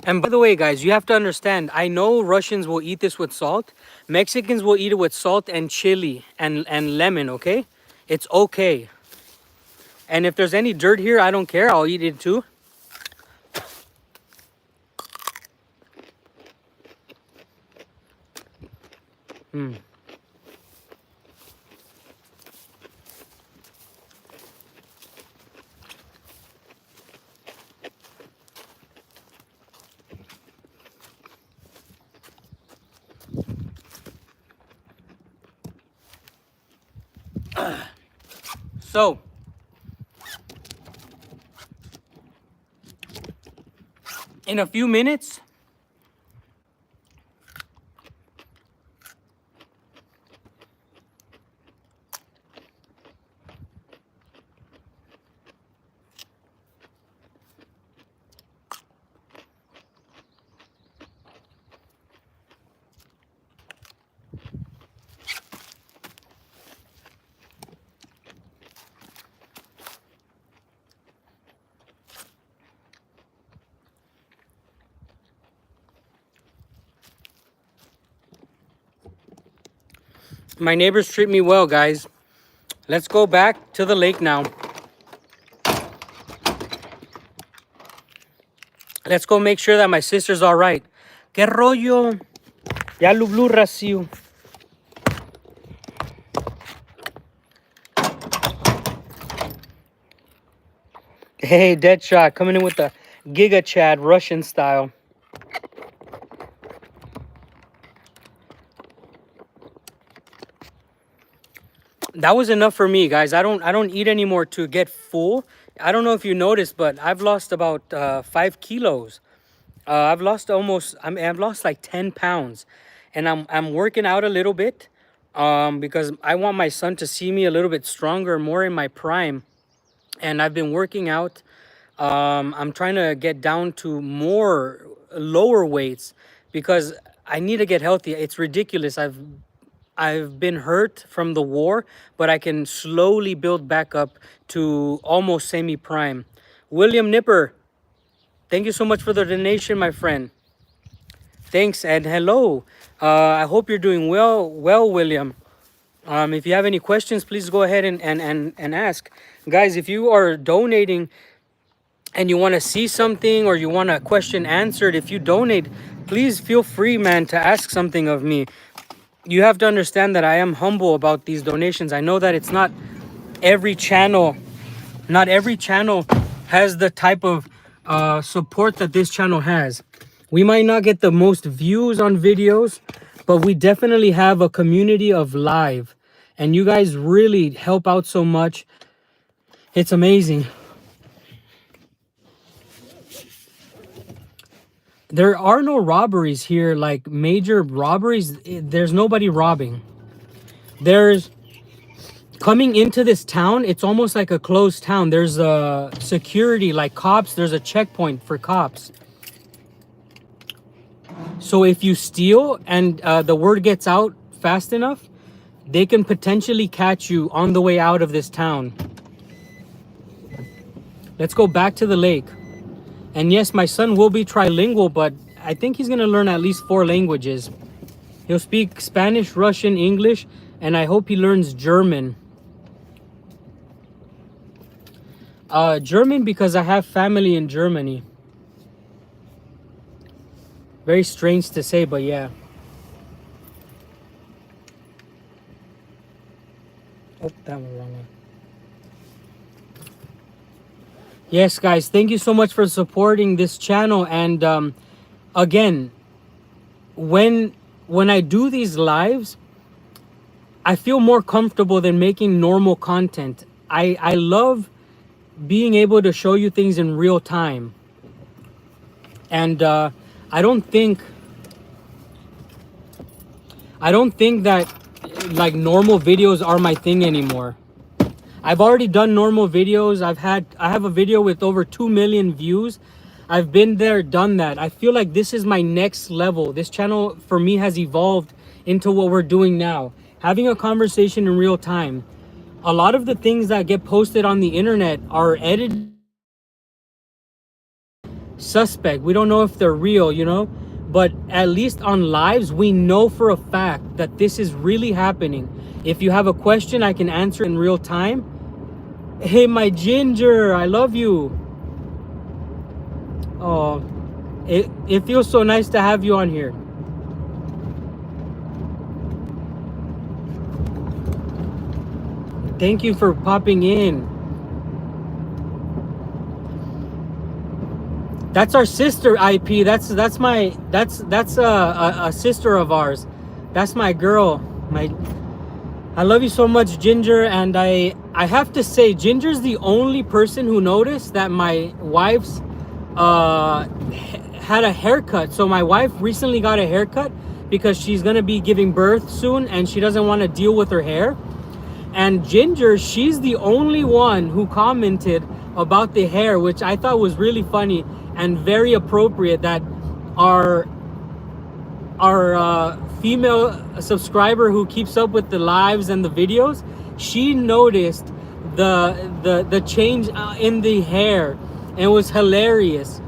And by the way, guys, you have to understand, I know Russians will eat this with salt. Mexicans will eat it with salt and chili and lemon, okay? It's okay. And if there's any dirt here, I don't care. I'll eat it too. Mm. So, in a few minutes, My neighbors treat me well, guys. Let's go back to the lake now. Let's go make sure that my sister's all right. ¿Qué rollo? Ya lublu raciu. Hey, Deadshot coming in with the Giga Chad Russian style. That was enough for me, guys. I don't eat anymore to get full. I don't know if you noticed, but I've lost about 5 kilos. I've lost I've lost like 10 pounds, and I'm working out a little bit because I want my son to see me a little bit stronger, more in my prime. And I've been working out. I'm trying to get down to more lower weights because I need to get healthy. It's ridiculous. I've been hurt from the war, but I can slowly build back up to almost semi-prime. William Nipper, thank you so much for the donation, my friend. Thanks and hello. I hope you're doing well, William. If you have any questions, please go ahead and ask. Guys, if you are donating and you want to see something or you want a question answered, if you donate, please feel free, man, to ask something of me. You have to understand that I am humble about these donations. I know that it's not every channel has the type of support that this channel has. We might not get the most views on videos, but we definitely have a community of live, and you guys really help out so much. It's amazing. There are no robberies here, like major robberies. There's nobody robbing. There's coming into this town, it's almost like a closed town. There's a security, like cops. There's a checkpoint for cops. So if you steal and the word gets out fast enough, they can potentially catch you on the way out of this town. Let's go back to the lake. And yes, my son will be trilingual, but I think he's going to learn at least 4 languages. He'll speak Spanish, Russian, English, and I hope he learns German. German because I have family in Germany. Very strange to say, but yeah. Oh, that was wrong one. Yes, guys, thank you so much for supporting this channel. And again, when I do these lives, I feel more comfortable than making normal content. I love being able to show you things in real time. And I don't think that like normal videos are my thing anymore. I've already done normal videos. I have a video with over 2 million views. I've been there, done that. I feel like this is my next level. This channel for me has evolved into what we're doing now. Having a conversation in real time. A lot of the things that get posted on the internet are edited, suspect. We don't know if they're real, you know? But at least on lives, we know for a fact that this is really happening. If you have a question, I can answer in real time. Hey, my Ginger, I love you. Oh, it feels so nice to have you on here. Thank you for popping in. That's our sister IP. That's a sister of ours. That's my girl. I love you so much, Ginger. And I have to say, Ginger's the only person who noticed that my wife's had a haircut. So my wife recently got a haircut because she's gonna be giving birth soon and she doesn't want to deal with her hair. And Ginger, she's the only one who commented about the hair, which I thought was really funny and very appropriate, that our female subscriber who keeps up with the lives and the videos, she noticed the change in the hair, and it was hilarious.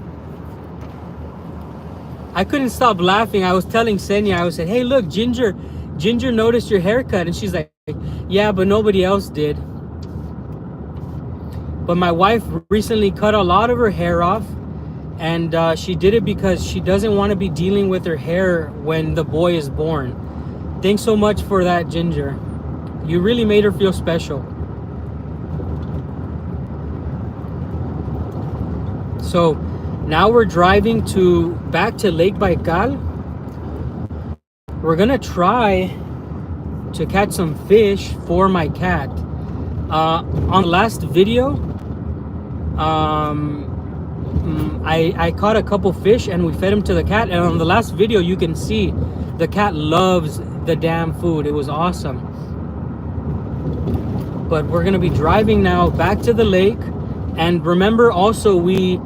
I couldn't stop laughing. I was telling Senya, I said, hey, look, Ginger Ginger noticed your haircut, and she's like, yeah, but nobody else did. But my wife recently cut a lot of her hair off, and she did it because she doesn't want to be dealing with her hair when the boy is born. Thanks so much for that, Ginger. You really made her feel special. So now we're driving back to Lake Baikal. We're gonna try to catch some fish for my cat. On the last video, I caught a couple fish and we fed them to the cat. And on the last video, you can see the cat loves the damn food. It was awesome. But we're gonna be driving now back to the lake. And remember, also we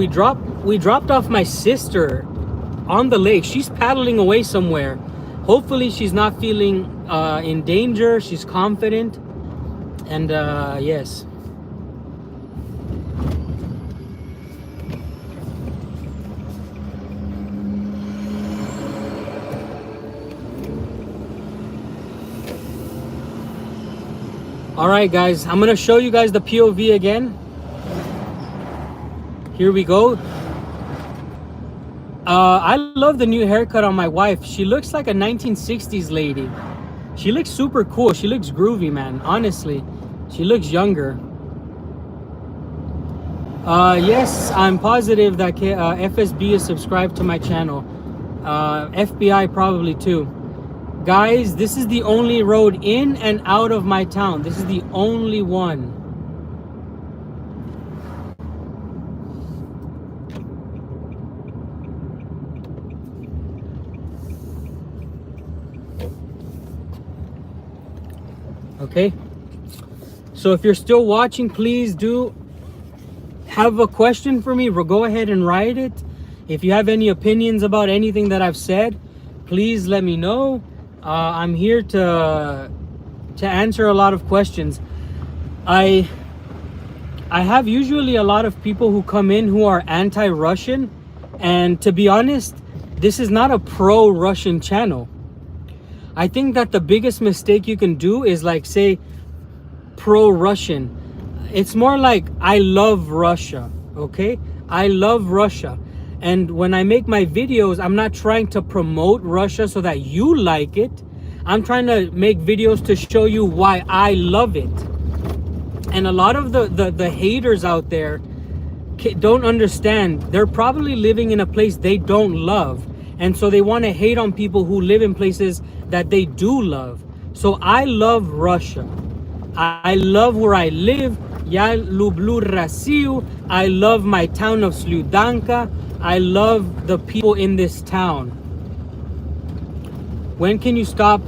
dropped off my sister on the lake. She's paddling away somewhere. Hopefully she's not feeling in danger. She's confident. And yes. All right, guys, I'm gonna show you guys the POV again. Here we go. I love the new haircut on my wife. She looks like a 1960s lady. She looks super cool. She looks groovy, man. Honestly, she looks younger. Yes, I'm positive that FSB is subscribed to my channel. FBI probably too. Guys, this is the only road in and out of my town. This is the only one. Okay, so if you're still watching, please do have a question for me. Go ahead and write it. If you have any opinions about anything that I've said, please let me know. I'm here to answer a lot of questions. I have usually a lot of people who come in who are anti-Russian, and to be honest, this is not a pro-Russian channel. I think that the biggest mistake you can do is like say pro-Russian. It's more like I love Russia, okay? I love Russia. And when I make my videos, I'm not trying to promote Russia so that you like it. I'm trying to make videos to show you why I love it. And a lot of the haters out there don't understand. They're probably living in a place they don't love. And so they want to hate on people who live in places that they do love. So I love Russia. I love where I live. Я люблю Россию. I love my town of Sludanka. I love the people in this town. When can you stop?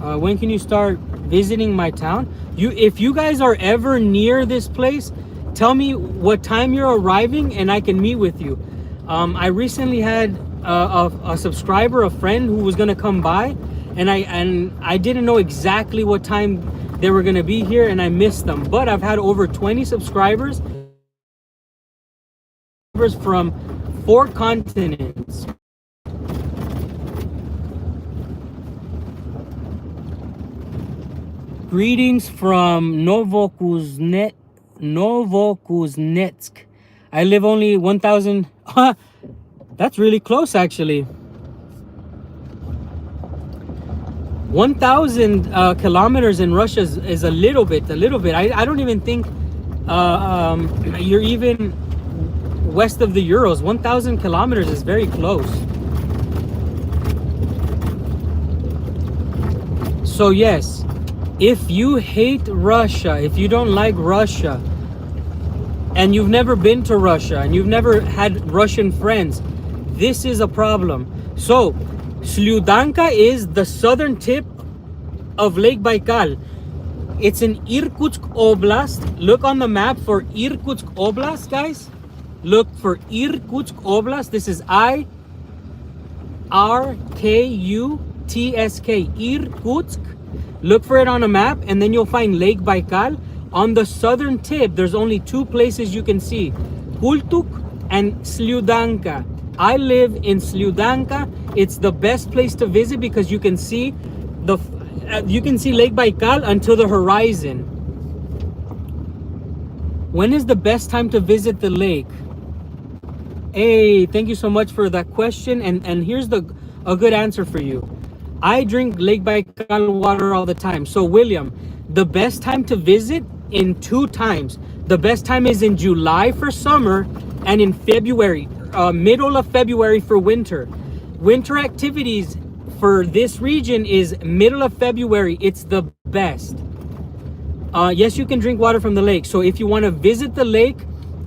When can you start visiting my town? If you guys are ever near this place, tell me what time you're arriving and I can meet with you. I recently had a subscriber, a friend who was gonna come by, and I didn't know exactly what time they were gonna be here, and I missed them. But I've had over 20 subscribers from 4 continents. Greetings from Novokuznetsk. I live only 1,000. That's really close, actually. 1,000 kilometers in Russia is a little bit. I don't even think you're even west of the Urals. 1,000 kilometers is very close. So yes, if you hate Russia, if you don't like Russia, and you've never been to Russia, and you've never had Russian friends, this is a problem. So Sludanka is the southern tip of Lake Baikal. It's in Irkutsk Oblast. Look on the map for Irkutsk Oblast, guys. Look for Irkutsk Oblast. This is IRKUTSK, Irkutsk. Look for it on a map, and then you'll find Lake Baikal. On the southern tip, there's only 2 places you can see, Kultuk and Sludanka. I live in Sludanka. It's the best place to visit because you can see the you can see Lake Baikal until the horizon. When is the best time to visit the lake? Hey, thank you so much for that question. And here's a good answer for you. I drink Lake Baikal water all the time. So William, the best time to visit in 2 times. The best time is in July for summer and in February, middle of February for winter. Winter activities for this region is middle of February. It's the best. Yes, you can drink water from the lake. So if you want to visit the lake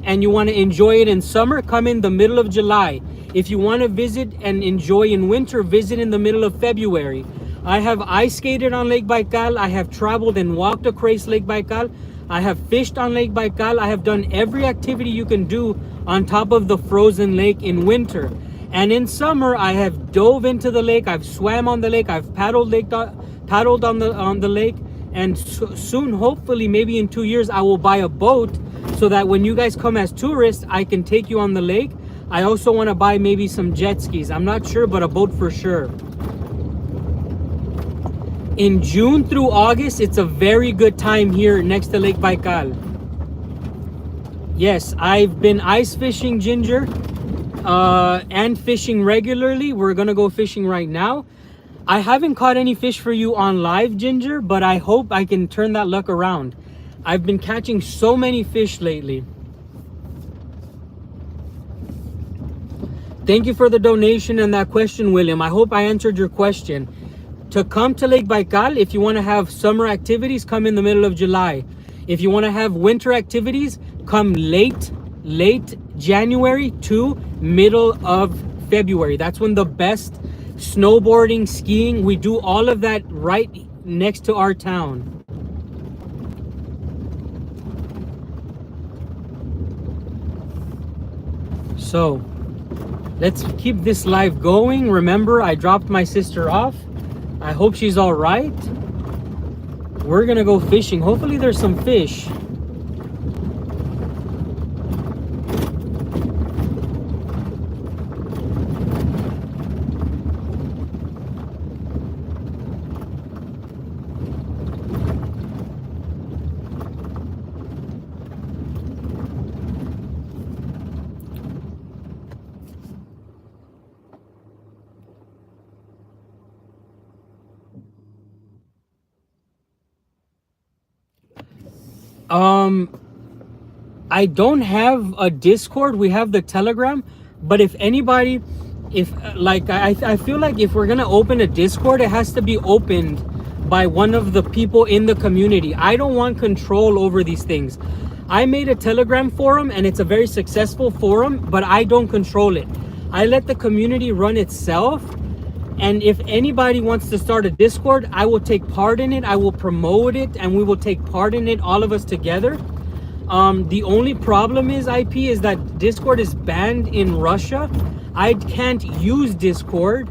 and you want to enjoy it in summer, come in the middle of July. If you want to visit and enjoy in winter, visit in the middle of February. I have ice skated on Lake Baikal. I have traveled and walked across Lake Baikal. I have fished on Lake Baikal. I have done every activity you can do on top of the frozen lake in winter. And in summer, I have dove into the lake. I've swam on the lake. I've paddled on the lake. And soon, hopefully, maybe in 2 years, I will buy a boat so that when you guys come as tourists, I can take you on the lake. I also want to buy maybe some jet skis. I'm not sure, but a boat for sure. In June through August, it's a very good time here next to Lake Baikal. Yes, I've been ice fishing, Ginger, and fishing regularly. We're going to go fishing right now. I haven't caught any fish for you on live, Ginger, but I hope I can turn that luck around. I've been catching so many fish lately. Thank you for the donation and that question, William. I hope I answered your question. To come to Lake Baikal, if you want to have summer activities, come in the middle of July. If you want to have winter activities, come late January to middle of February. That's when the best snowboarding, skiing, we do all of that right next to our town. So let's keep this live going. Remember, I dropped my sister off. I hope she's all right. We're gonna go fishing. Hopefully there's some fish. I don't have a Discord. We have the Telegram, but if anybody, I feel like if we're gonna open a Discord, it has to be opened by one of the people in the community. I don't want control over these things. I made a Telegram forum and it's a very successful forum, but I don't control it. I let the community run itself. And if anybody wants to start a Discord, I will take part in it. I will promote it and we will take part in it, all of us together. The only problem is, IP, is that Discord is banned in Russia. I can't use Discord.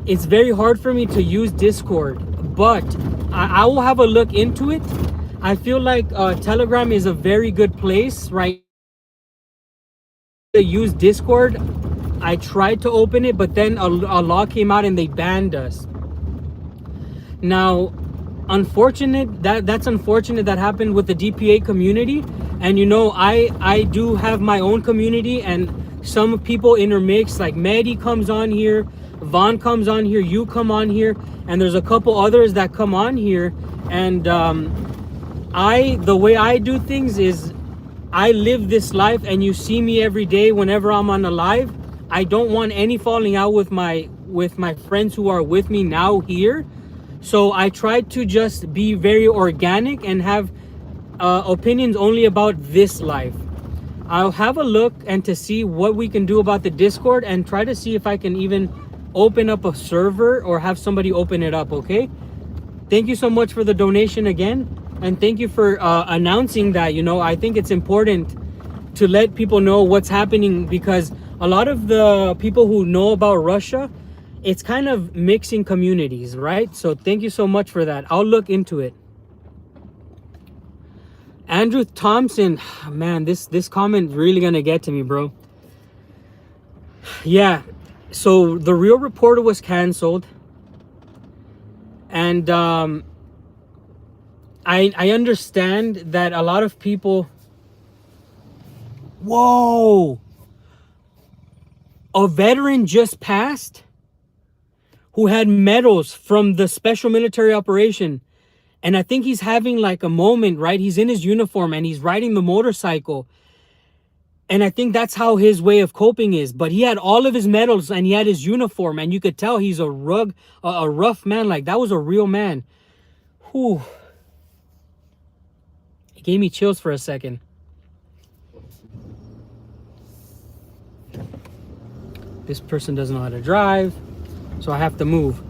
It's very hard for me to use Discord, but I will have a look into it. I feel like Telegram is a very good place, right? To use Discord. I tried to open it, but then a law came out and they banned us. Now, that's unfortunate that happened with the DPA community. And you know, I do have my own community, and some people intermix, like Maddie comes on here, Vaughn comes on here, you come on here, and there's a couple others that come on here. And the way I do things is I live this life, and you see me every day whenever I'm on a live. I don't want any falling out with my friends who are with me now here. So I try to just be very organic and have opinions only about this life. I'll have a look and to see what we can do about the Discord and try to see if I can even open up a server or have somebody open it up, okay? Thank you so much for the donation again. And thank you for announcing that. You know, I think it's important to let people know what's happening, because a lot of the people who know about Russia, it's kind of mixing communities, right? So thank you so much for that. I'll look into it. Andrew Thompson, man, this comment really gonna get to me, bro. Yeah, so the Real Reporter was canceled. And I understand that a lot of people. Whoa! A veteran just passed who had medals from the special military operation. And I think he's having like a moment, right? He's in his uniform and he's riding the motorcycle. And I think that's how his way of coping is. But he had all of his medals and he had his uniform. And you could tell he's a rough man. Like, that was a real man. Whew. It gave me chills for a second. This person doesn't know how to drive, so I have to move.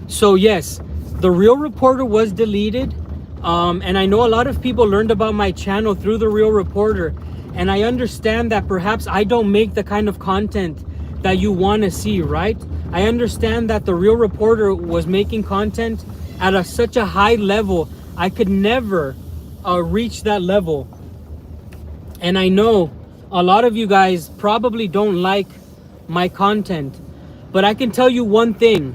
So yes, the Real Reporter was deleted. And I know a lot of people learned about my channel through the Real Reporter. And I understand that perhaps I don't make the kind of content that you want to see, right? I understand that the Real Reporter was making content at such a high level. I could never reach that level. And I know a lot of you guys probably don't like my content. But I can tell you one thing.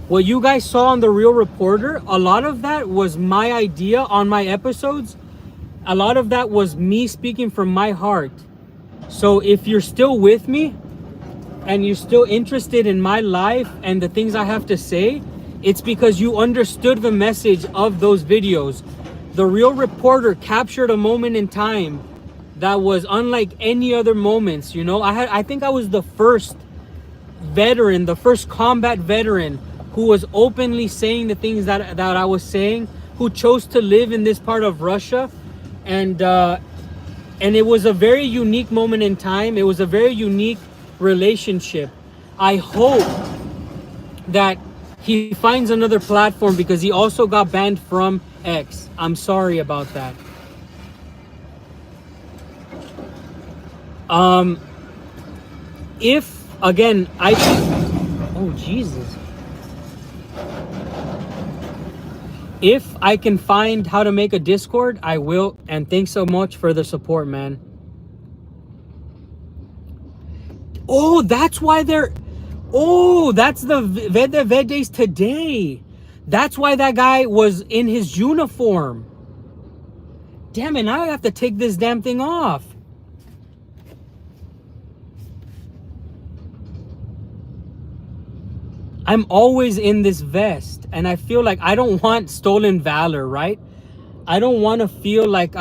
What you guys saw on the Real Reporter, a lot of that was my idea on my episodes. A lot of that was me speaking from my heart. So if you're still with me and you're still interested in my life and the things I have to say, it's because you understood the message of those videos. The Real Reporter captured a moment in time that was unlike any other moments. You know, I think I was the first veteran, the first combat veteran who was openly saying the things that I was saying, who chose to live in this part of Russia. And it was a very unique moment in time. It was a very unique relationship. I hope that he finds another platform, because he also got banned from X. I'm sorry about that. If again oh Jesus, if I can find how to make a Discord, I will. And thanks so much for the support, man. Oh, that's why they're, oh, that's the V-Days today. That's why that guy was in his uniform. Damn it, now I have to take this damn thing off. I'm always in this vest, and I feel like I don't want stolen valor, right? I don't want to feel like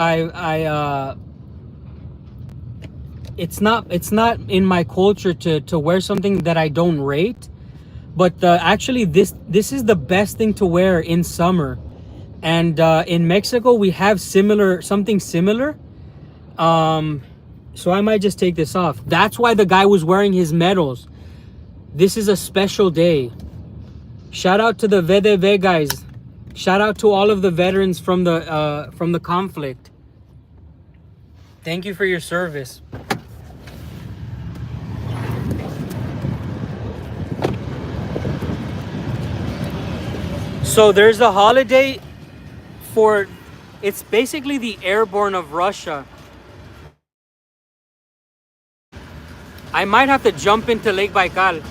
it's not in my culture to wear something that I don't rate. But actually this is the best thing to wear in summer. And in Mexico we have something similar. So I might just take this off. That's why the guy was wearing his medals. This is a special day. Shout out to the VDV guys. Shout out to all of the veterans from the conflict. Thank you for your service. So there's a holiday for, it's basically the airborne of Russia. I might have to jump into Lake Baikal.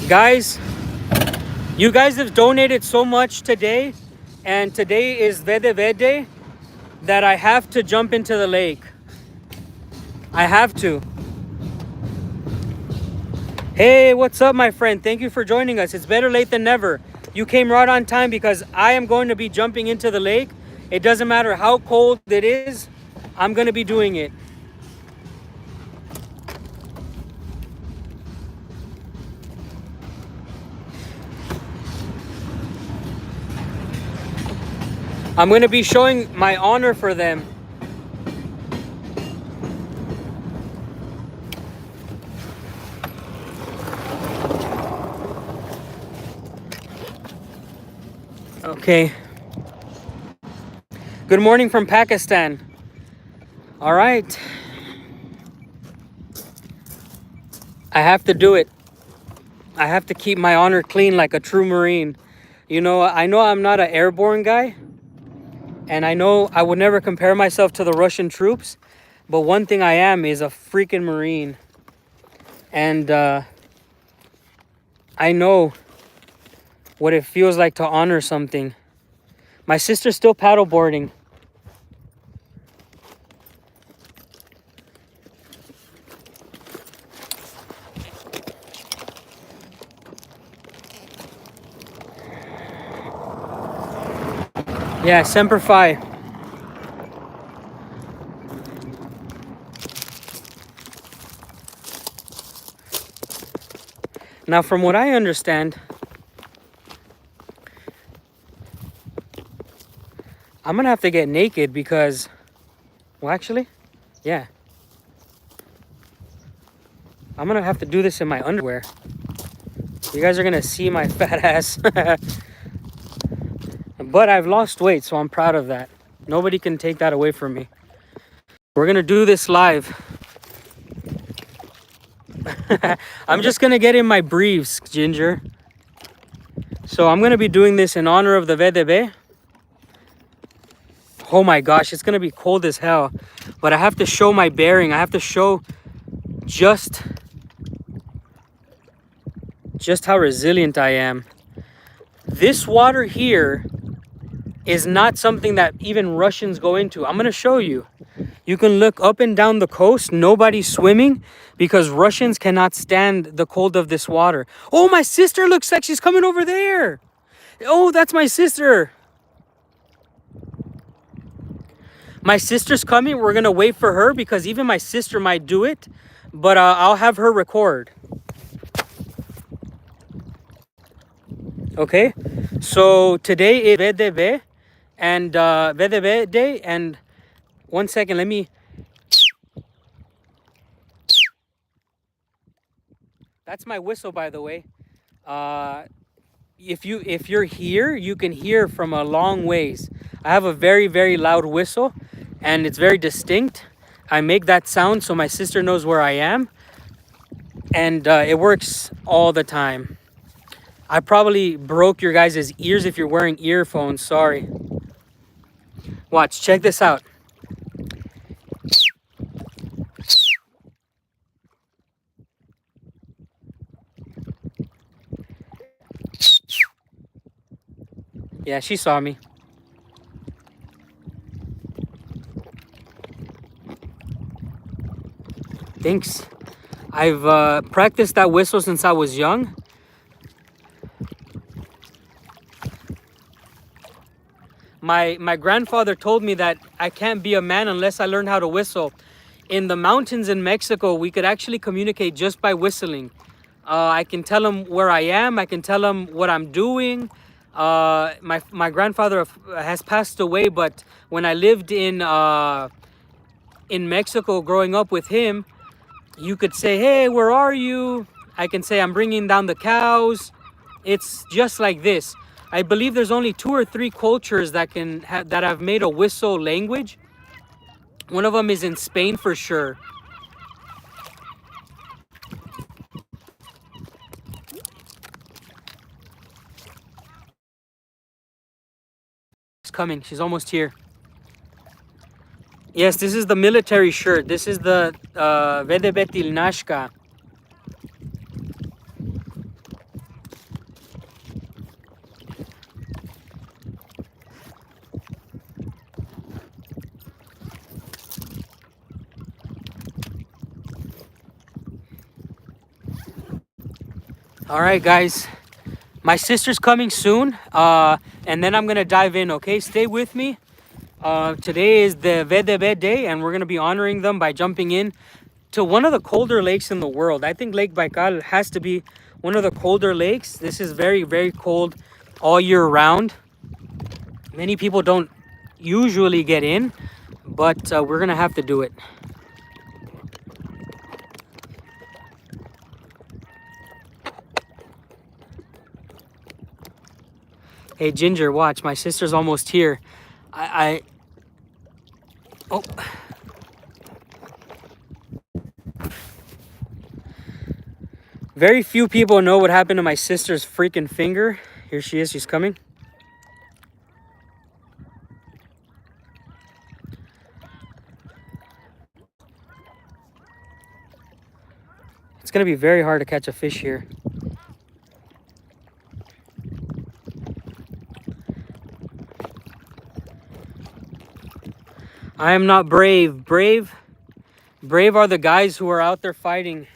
Guys, you guys have donated so much today, and today is VDV Day, that I have to jump into the lake. I have to. Hey, what's up, my friend? Thank you for joining us. It's better late than never. You came right on time, because I am going to be jumping into the lake. It doesn't matter how cold it is, I'm going to be doing it. I'm going to be showing my honor for them. Okay. Good morning from Pakistan. All right. I have to do it. I have to keep my honor clean like a true Marine. You know I'm not an airborne guy. And I know I would never compare myself to the Russian troops. But one thing I am is a freaking Marine. And I know what it feels like to honor something. My sister's still paddleboarding. Yeah, Semper Fi. Now, from what I understand, I'm gonna have to get naked because, well, actually, yeah. I'm gonna have to do this in my underwear. You guys are gonna see my fat ass. But I've lost weight, so I'm proud of that. Nobody can take that away from me. We're gonna do this live. I'm just gonna get in my briefs, Ginger. So I'm gonna be doing this in honor of the VDB. Oh my gosh, it's gonna be cold as hell. But I have to show my bearing. I have to show just how resilient I am. This water here is not something that even Russians go into. I'm gonna show you. You can look up and down the coast. Nobody's swimming because Russians cannot stand the cold of this water. Oh, my sister looks like she's coming over there. Oh, that's my sister. My sister's coming. We're gonna wait for her because even my sister might do it, but I'll have her record. Okay, so today is VDB and VDB day. And 1 second, let me. That's my whistle, by the way. If you're here, you can hear from a long ways. I have a very, very loud whistle, and it's very distinct. I make that sound so my sister knows where I am, and it works all the time. I probably broke your guys' ears if you're wearing earphones. Sorry. Watch, check this out. Yeah, she saw me. Thanks. I've practiced that whistle since I was young. My grandfather told me that I can't be a man unless I learn how to whistle. In the mountains in Mexico, we could actually communicate just by whistling. I can tell him where I am. I can tell him what I'm doing. My grandfather has passed away, but when I lived in Mexico growing up with him, you could say, "Hey, where are you?" I can say, "I'm bringing down the cows." It's just like this. I believe there's only 2 or 3 cultures that have made a whistle language. One of them is in Spain for sure. She's coming. She's almost here. Yes, this is the military shirt. This is the Vedebetilnashka. All right, guys. My sister's coming soon, and then I'm gonna dive in. Okay, stay with me. Today is the VDB day, and we're gonna be honoring them by jumping in to one of the colder lakes in the world. I think Lake Baikal has to be one of the colder lakes. This is very, very cold all year round. Many people don't usually get in, but we're gonna have to do it. Hey, Ginger, watch. My sister's almost here. Oh. Very few people know what happened to my sister's freaking finger. Here she is. She's coming. It's gonna be very hard to catch a fish here. I am not brave. Brave are the guys who are out there fighting.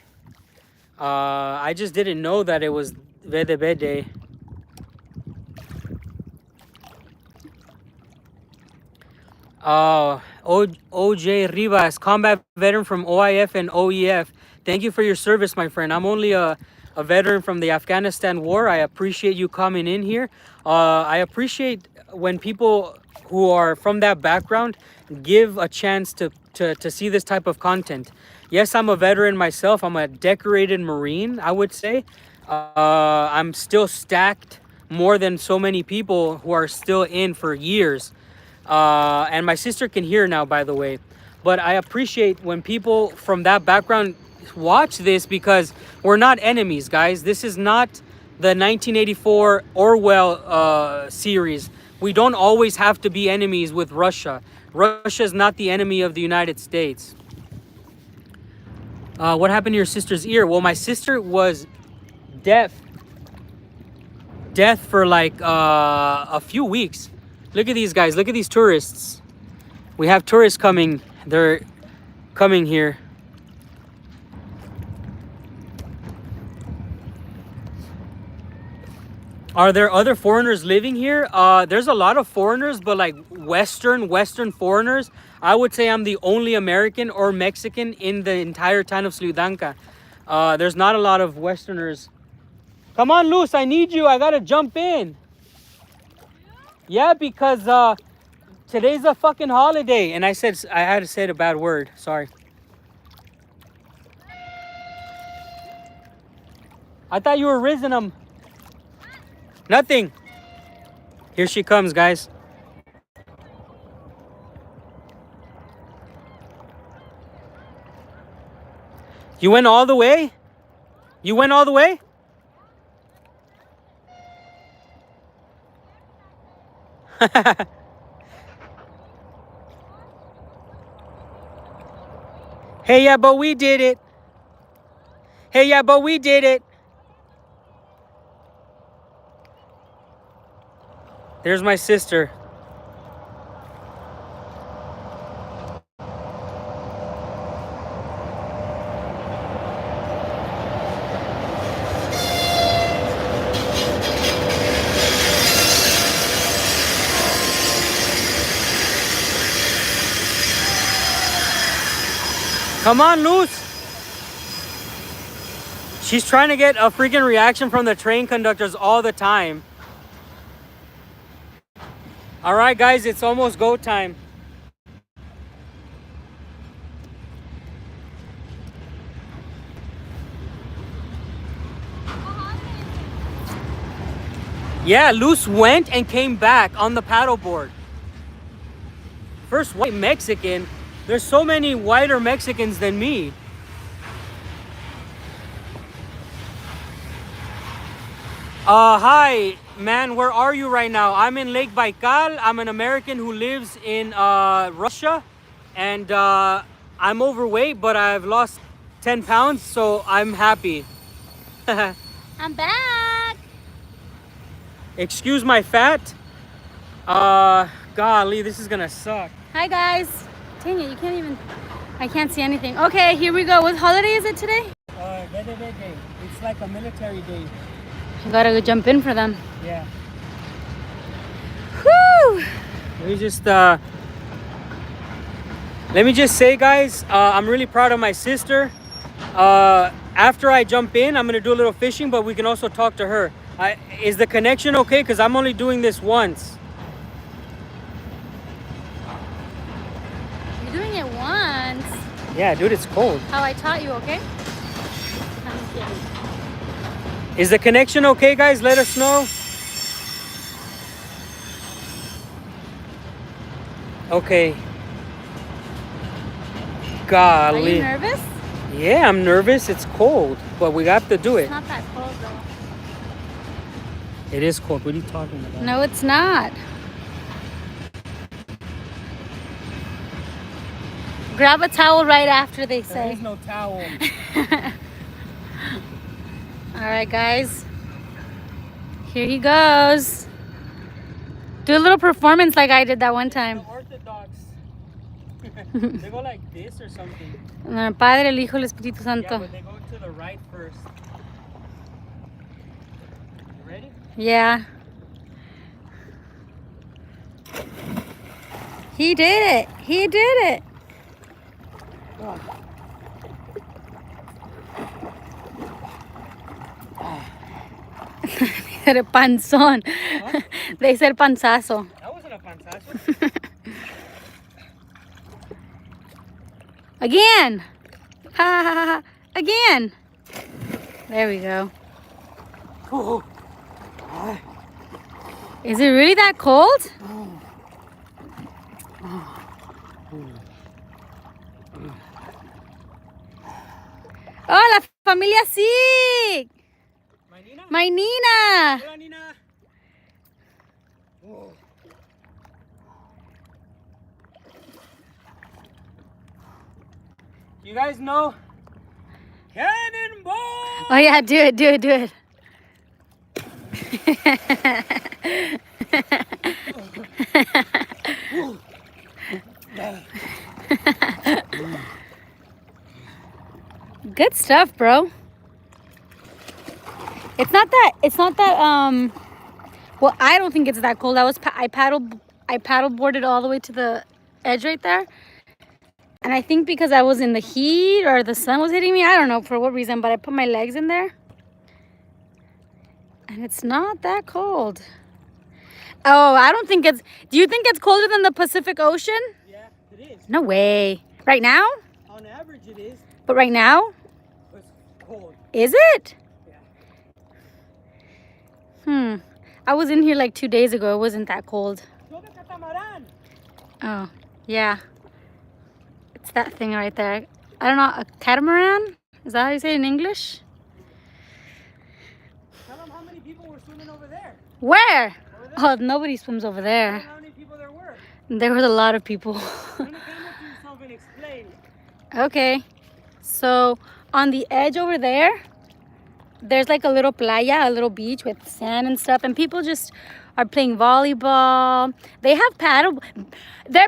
I just didn't know that it was V-Day Day. OJ Rivas, combat veteran from OIF and OEF. Thank you for your service, my friend. I'm only a veteran from the Afghanistan war. I appreciate you coming in here. I appreciate when people who are from that background give a chance to see this type of content. Yes, I'm a veteran myself. I'm a decorated Marine, I would say. I'm still stacked more than so many people who are still in for years. And my sister can hear now, by the way. But I appreciate when people from that background watch this, because we're not enemies, guys. This is not the 1984 Orwell series. We don't always have to be enemies with Russia. Russia is not the enemy of the United States. What happened to your sister's ear? Well, my sister was deaf for like a few weeks. Look at these guys. Look at these tourists. We have tourists coming. They're coming here. Are there other foreigners living here? There's a lot of foreigners, but like Western foreigners. I would say I'm the only American or Mexican in the entire town of Sri Lanka. There's not a lot of Westerners. Come on, Luz, I need you. I gotta jump in. Yeah, because today's a fucking holiday. And I had to say a bad word. Sorry. I thought you were risen them. Nothing. Here she comes, guys. You went all the way? You went all the way? Hey, yeah, but we did it. Hey, yeah, but we did it. There's my sister. Come on, Luz. She's trying to get a freaking reaction from the train conductors all the time. All right, guys, it's almost go time. Yeah, Luz went and came back on the paddleboard. First white Mexican. There's so many whiter Mexicans than me. Hi, man, where are you right now? I'm in Lake Baikal. I'm an American who lives in Russia. And I'm overweight, but I've lost 10 pounds, so I'm happy. I'm back. Excuse my fat. Golly, this is gonna suck. Hi, guys. Dang it, you can't even... I can't see anything. Okay, here we go. What holiday is it today? V-Day Day. It's like a military day. I gotta go jump in for them. Yeah. Whew! Let me just say, guys, I'm really proud of my sister. After I jump in, I'm gonna do a little fishing, but we can also talk to her. Is the connection okay? Because I'm only doing this once. You're doing it once. Yeah, dude, it's cold. How I taught you, okay? I'm kidding. Is the connection okay, guys? Let us know. Okay. Golly. Are you nervous? Yeah, I'm nervous. It's cold, but we have to do it. It's not that cold, though. It is cold. What are you talking about? No, it's not. Grab a towel right after, they say. There is no towel. All right, guys. Here he goes. Do a little performance like I did that one time. The Orthodox. They go like this or something. El Padre, el Hijo, el Espíritu Yeah, Santo. but they go to the right first. You ready? Yeah. He did it. He did it. El panzón. Huh? They said panzazo. That wasn't a panzazo. Again. Ha ha ha ha. Again. There we go. Oh. Is it really that cold? Oh, la familia sí. My Nina? My Nina. Hola, Nina. Oh. You guys know Cannonball? Oh yeah, do it, do it, do it. Good stuff, bro. It's not that well, I don't think it's that cold. I paddle boarded all the way to the edge right there. And I think because I was in the heat or the sun was hitting me, I don't know for what reason, but I put my legs in there. And it's not that cold. Oh, I don't think it's... Do you think it's colder than the Pacific Ocean? Yeah, it is. No way. Right now? On average, it is. But right now? It's cold. Is it? Yeah. I was in here like 2 days ago. It wasn't that cold. Oh, yeah. It's that thing right there. I don't know, a catamaran? Is that how you say it in English? Tell them how many people were swimming over there. Where? Over there. Oh, nobody swims over Tell there. them how many people there were. There was a lot of people. Come up to yourself and explain. Okay. So, on the edge over there, there's like a little playa, a little beach with sand and stuff, and people just are playing volleyball. They have they're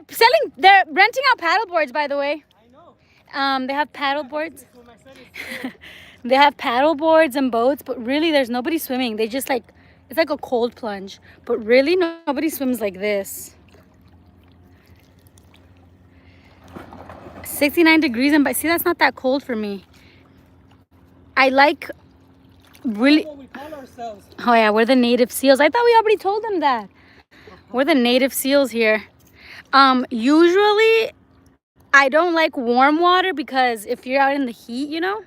renting out paddle boards, by the way. I know. They have paddle boards. So my son is scared. They have paddle boards and boats, but really there's nobody swimming. They just like, it's like a cold plunge, but really nobody swims like this. 69 degrees, and see, that's not that cold for me. I like really... What we call ourselves. Oh yeah, we're the native seals. I thought we already told them that. We're the native seals here. Usually I don't like warm water because if you're out in the heat, you know,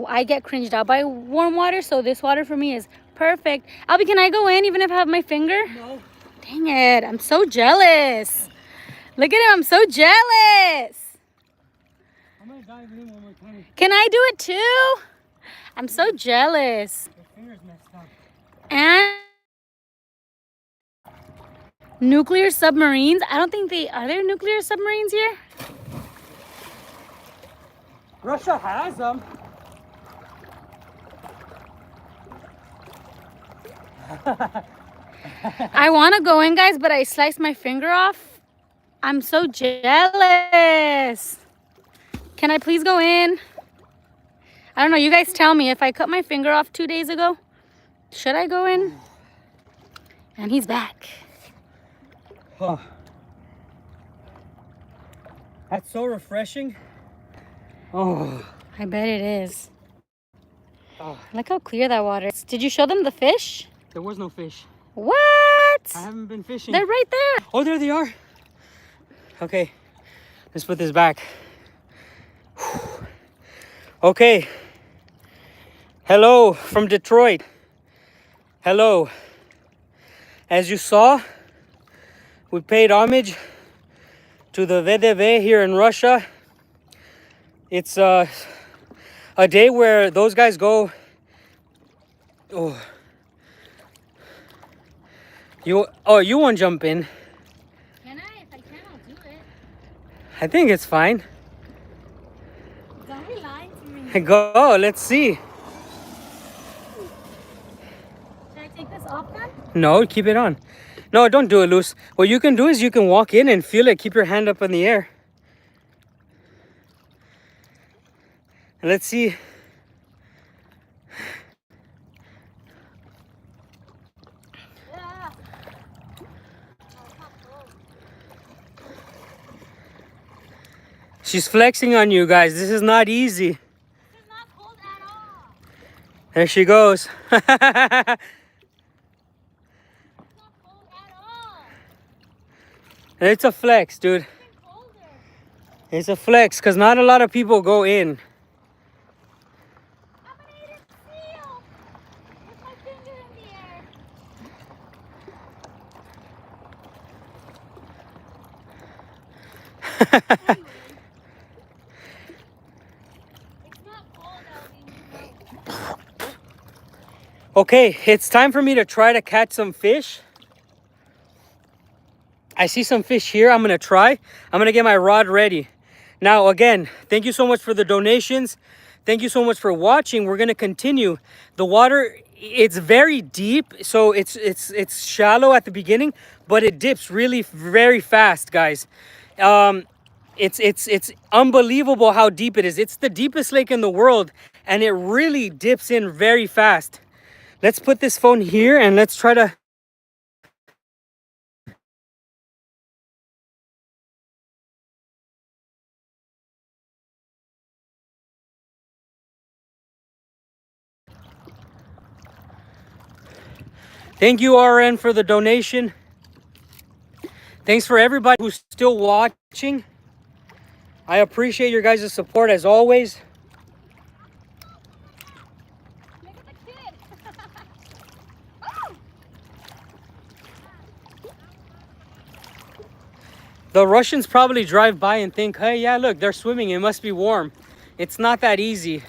I get cringed out by warm water. So this water for me is perfect. Albie, can I go in even if I have my finger? No. Dang it, I'm so jealous. Look at him, I'm so jealous. I'm gonna dive in one more time. Can I do it too? I'm so jealous. Your finger's messed up. And nuclear submarines. I don't think are there nuclear submarines here? Russia has them. I want to go in, guys, but I sliced my finger off. I'm so jealous. Can I please go in? I don't know. You guys tell me. If I cut my finger off 2 days ago, should I go in? And he's back. Oh. That's so refreshing. Oh. I bet it is. Oh. Look how clear that water is. Did you show them the fish? There was no fish. What? I haven't been fishing. They're right there. Oh, there they are. Okay, let's put this back. Okay. Hello from Detroit. Hello. As you saw, we paid homage to the VDV here in Russia. It's a day where those guys go. Oh. You won't jump in. Can I? If I can, I'll do it. I think it's fine. Don't relax. lie to me. Go, let's see. Should I take this off then? No, keep it on. No, don't do it loose. What you can do is you can walk in and feel it. Keep your hand up in the air. And let's see. Yeah. She's flexing on you guys. This is not easy. This is not cold at all. There she goes. It's not cold at all. It's a flex, dude. It's even colder. It's a flex because not a lot of people go in. I'm gonna eat a seal with my finger in the air. Anyway. It's not cold out in. Okay, it's time for me to try to catch some fish. I see some fish here. I'm gonna try. I'm gonna get my rod ready. Now, again, thank you so much for the donations. Thank you so much for watching. We're gonna continue. The water, it's very deep, so it's shallow at the beginning, but it dips really very fast, guys. It's unbelievable how deep it is. It's the deepest lake in the world, and it really dips in very fast. Let's put this phone here and let's try to. Thank you, RN, for the donation. Thanks for everybody who's still watching. I appreciate your guys' support as always. Look at the kid. The Russians probably drive by and think, hey, yeah, look, they're swimming. It must be warm. It's not that easy.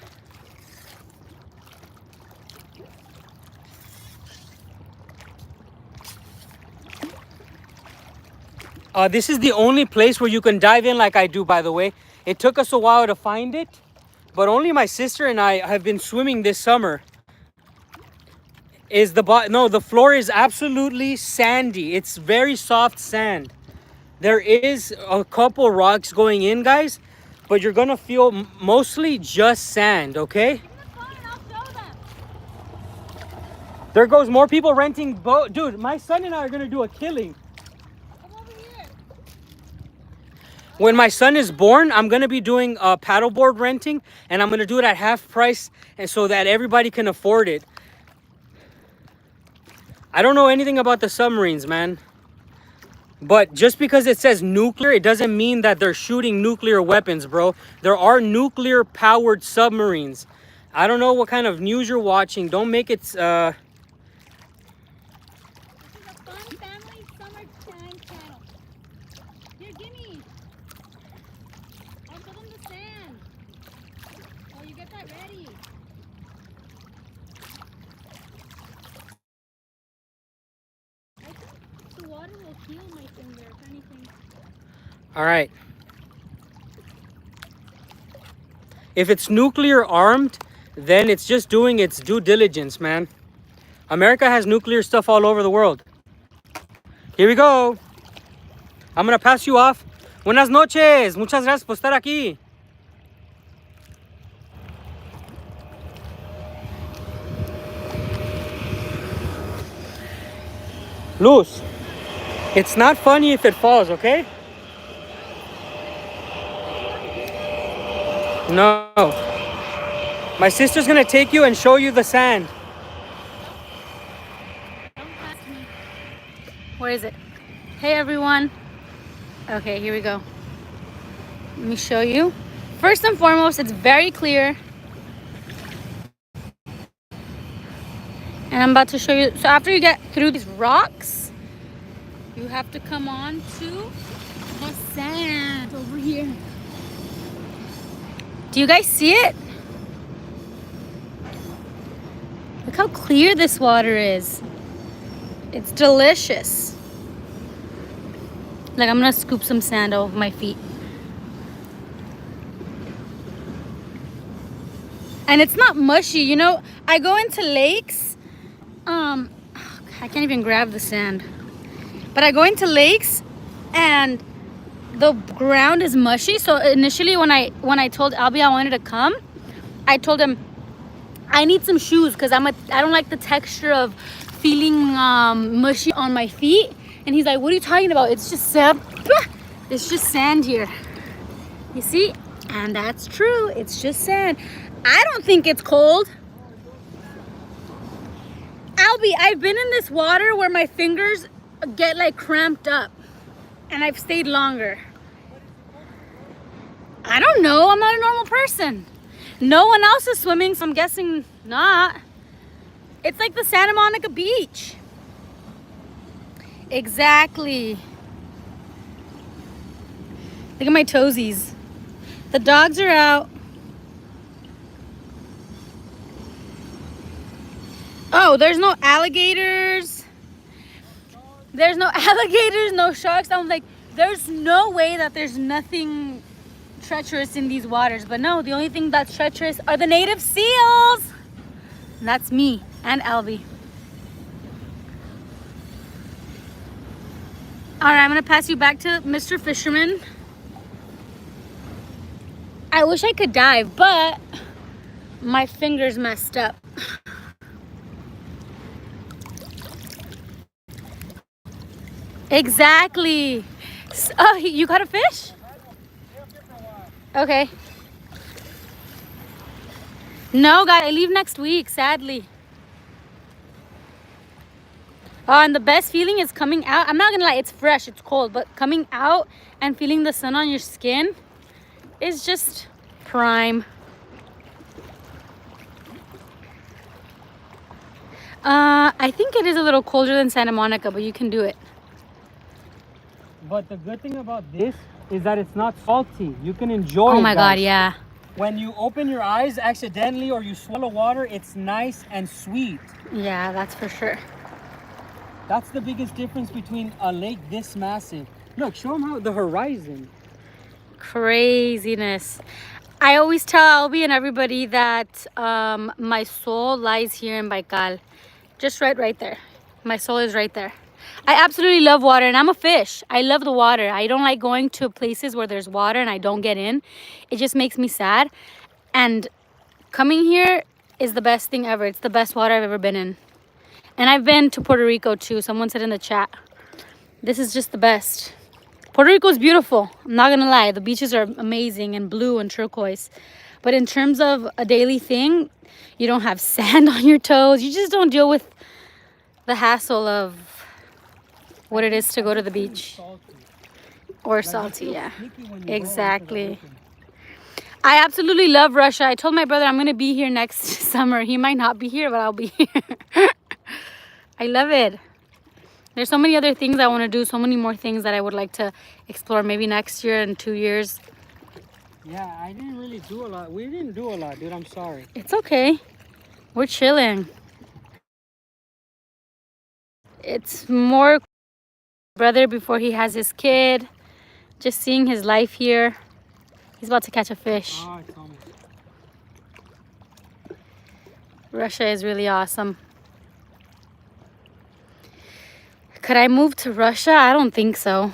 This is the only place where you can dive in like I do, by the way. It took us a while to find it, but only my sister and I have been swimming this summer. The floor is absolutely sandy. It's very soft sand. There is a couple rocks going in, guys, but you're gonna feel mostly just sand, okay? Give me the phone and I'll show them. There goes more people renting boat. Dude, my son and I are gonna do a killing. Come over here. When my son is born, I'm gonna be doing paddleboard renting, and I'm gonna do it at half price, and so that everybody can afford it. I don't know anything about the submarines, man. But just because it says nuclear, it doesn't mean that they're shooting nuclear weapons, bro. There are nuclear powered submarines. I don't know what kind of news you're watching. Don't make it This is a fun family summertime channel. Here, gimme. I'll show them the sand. Oh, you get that ready. I think the water will heal my finger, if anything. all right. If it's nuclear armed, then it's just doing its due diligence, man. America has nuclear stuff all over the world. Here we go. I'm gonna pass you off. Buenas noches. Muchas gracias por estar aquí. Luz, it's not funny if it falls, okay? No. My sister's gonna take you and show you the sand. Don't pass me. Where is it? Hey, everyone. Okay, here we go. Let me show you. First and foremost, it's very clear. And I'm about to show you. So after you get through these rocks, you have to come on to the sand over here. Do you guys see it? Look how clear this water is. It's delicious. Like, I'm gonna scoop some sand off my feet. And it's not mushy, you know. I go into lakes. I can't even grab the sand. But I go into lakes and the ground is mushy. So initially when I told Albie I wanted to come, I told him I need some shoes because I don't like the texture of feeling mushy on my feet. And he's like, what are you talking about? It's just sand. It's just sand here. You see? And that's true. It's just sand. I don't think it's cold. Albie, I've been in this water where my fingers get like cramped up. And I've stayed longer. I don't know. I'm not a normal person. No one else is swimming, so I'm guessing not. It's like the Santa Monica Beach. Exactly. Look at my toesies. The dogs are out. Oh, there's no alligators. There's no alligators, no sharks. I'm like, there's no way that there's nothing treacherous in these waters. But no, the only thing that's treacherous are the native seals. And that's me and Albie. All right, I'm gonna pass you back to Mr. Fisherman. I wish I could dive, but my fingers messed up. Exactly. Oh, you caught a fish? Okay. No, guys, I leave next week, sadly. Oh, and the best feeling is coming out. I'm not gonna lie, it's fresh, it's cold, but coming out and feeling the sun on your skin is just prime. I think it is a little colder than Santa Monica, but you can do it. But the good thing about this is that it's not salty. You can enjoy it. Oh my God, yeah. When you open your eyes accidentally or you swallow water, it's nice and sweet. Yeah, that's for sure. That's the biggest difference between a lake this massive. Look, show them how the horizon. Craziness. I always tell Albie and everybody that my soul lies here in Baikal. Just right there. My soul is right there. I absolutely love water, and I'm a fish. I love the water. I don't like going to places where there's water and I don't get in. It just makes me sad. And coming here is the best thing ever. It's the best water I've ever been in. And I've been to Puerto Rico too. Someone said in the chat. This is just the best. Puerto Rico is beautiful. I'm not gonna lie. The beaches are amazing and blue and turquoise. But in terms of a daily thing, you don't have sand on your toes. You just don't deal with the hassle of what it is to go to the beach. Or salty, yeah. Exactly. I absolutely love Russia. I told my brother I'm gonna be here next summer. He might not be here, but I'll be here. I love it. There's so many other things I want to do, so many more things that I would like to explore maybe next year in 2 years. Yeah, I didn't really do a lot. We didn't do a lot, dude. I'm sorry. It's okay. We're chilling. It's more brother before he has his kid. Just seeing his life here. He's about to catch a fish. Oh, tell me. Russia is really awesome. Could I move to Russia? I don't think so.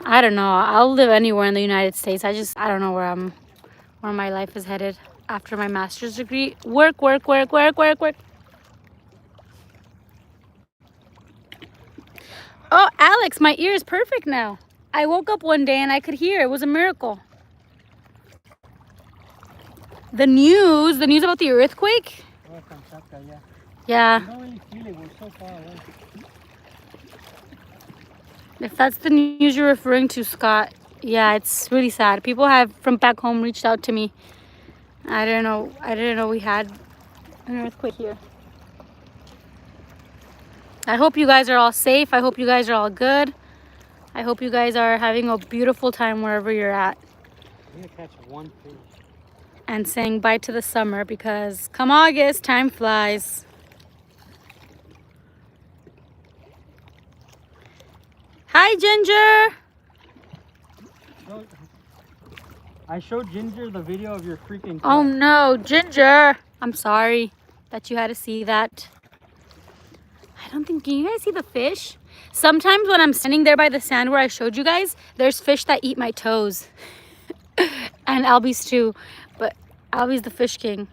I don't know. I'll live anywhere in the United States. I don't know where my life is headed after my master's degree. Work. Oh, Alex, my ear is perfect now. I woke up one day and I could hear. It was a miracle. The news about the earthquake? Yeah. You don't really feel it. We're so far away. If that's the news you're referring to, Scott, yeah, it's really sad. People have from back home reached out to me. I didn't know we had an earthquake here. I hope you guys are all safe. I hope you guys are all good. I hope you guys are having a beautiful time wherever you're at. I'm gonna catch one fish. And saying bye to the summer because come August, time flies. Hi, Ginger. I showed Ginger the video of your freaking Oh cut. no, Ginger. I'm sorry that you had to see that. I don't think, can you guys see the fish? Sometimes when I'm standing there by the sand where I showed you guys, there's fish that eat my toes. And Albie's too. But Albie's the fish king.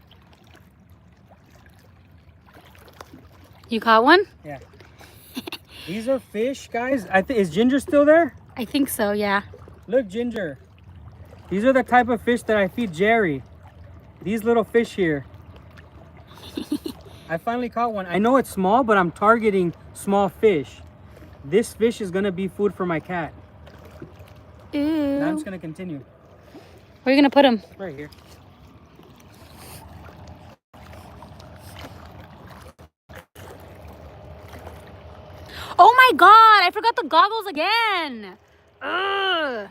You caught one? Yeah. These are fish, guys. Is Ginger still there? I think so, yeah. Look, Ginger. These are the type of fish that I feed Jerry. These little fish here. I finally caught one. I know it's small, but I'm targeting small fish. This fish is gonna be food for my cat. Ew. Now I'm just gonna continue. Where are you gonna put him? Right here. Oh my god, I forgot the goggles again. Ugh.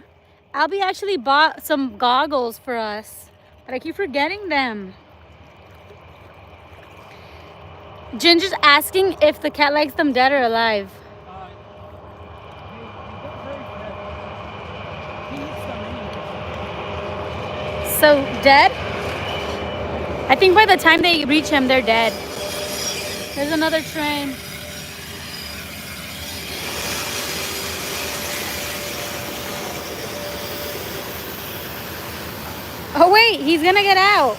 Albie actually bought some goggles for us, but I keep forgetting them. Ginger's asking if the cat likes them dead or alive. So, dead? I think by the time they reach him, they're dead. There's another train. Oh wait, he's gonna get out.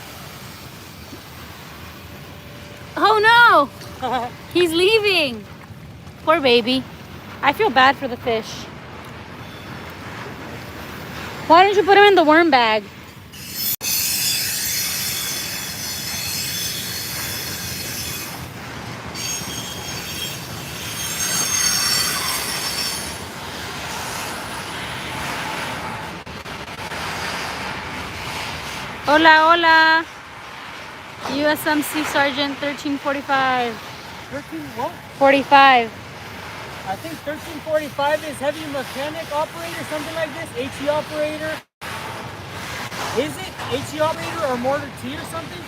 Oh no, he's leaving. Poor baby. I feel bad for the fish. Why don't you put him in the worm bag? Hola, hola. USMC Sergeant 1345. 13 what? 45. I think 1345 is heavy mechanic operator, something like this. HE operator. Is it HE operator or mortar T or something?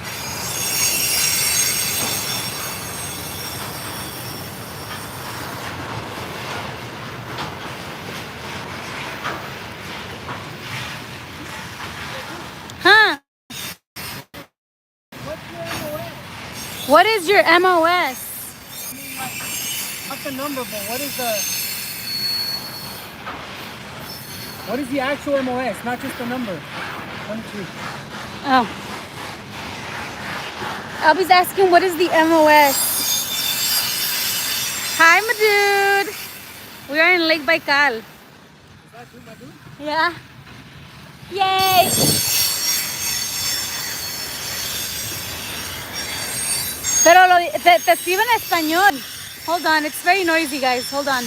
Huh? What's your MOS? What is your MOS? I mean, like, not the number, but what is the actual MOS, not just the number? 1, 2. Oh. Albie's asking what is the MOS? Hi, my dude. We are in Lake Baikal. Is that you, my dude? Yeah. Yay. Pero te escribo en español. Hold on, it's very noisy, guys. Hold on.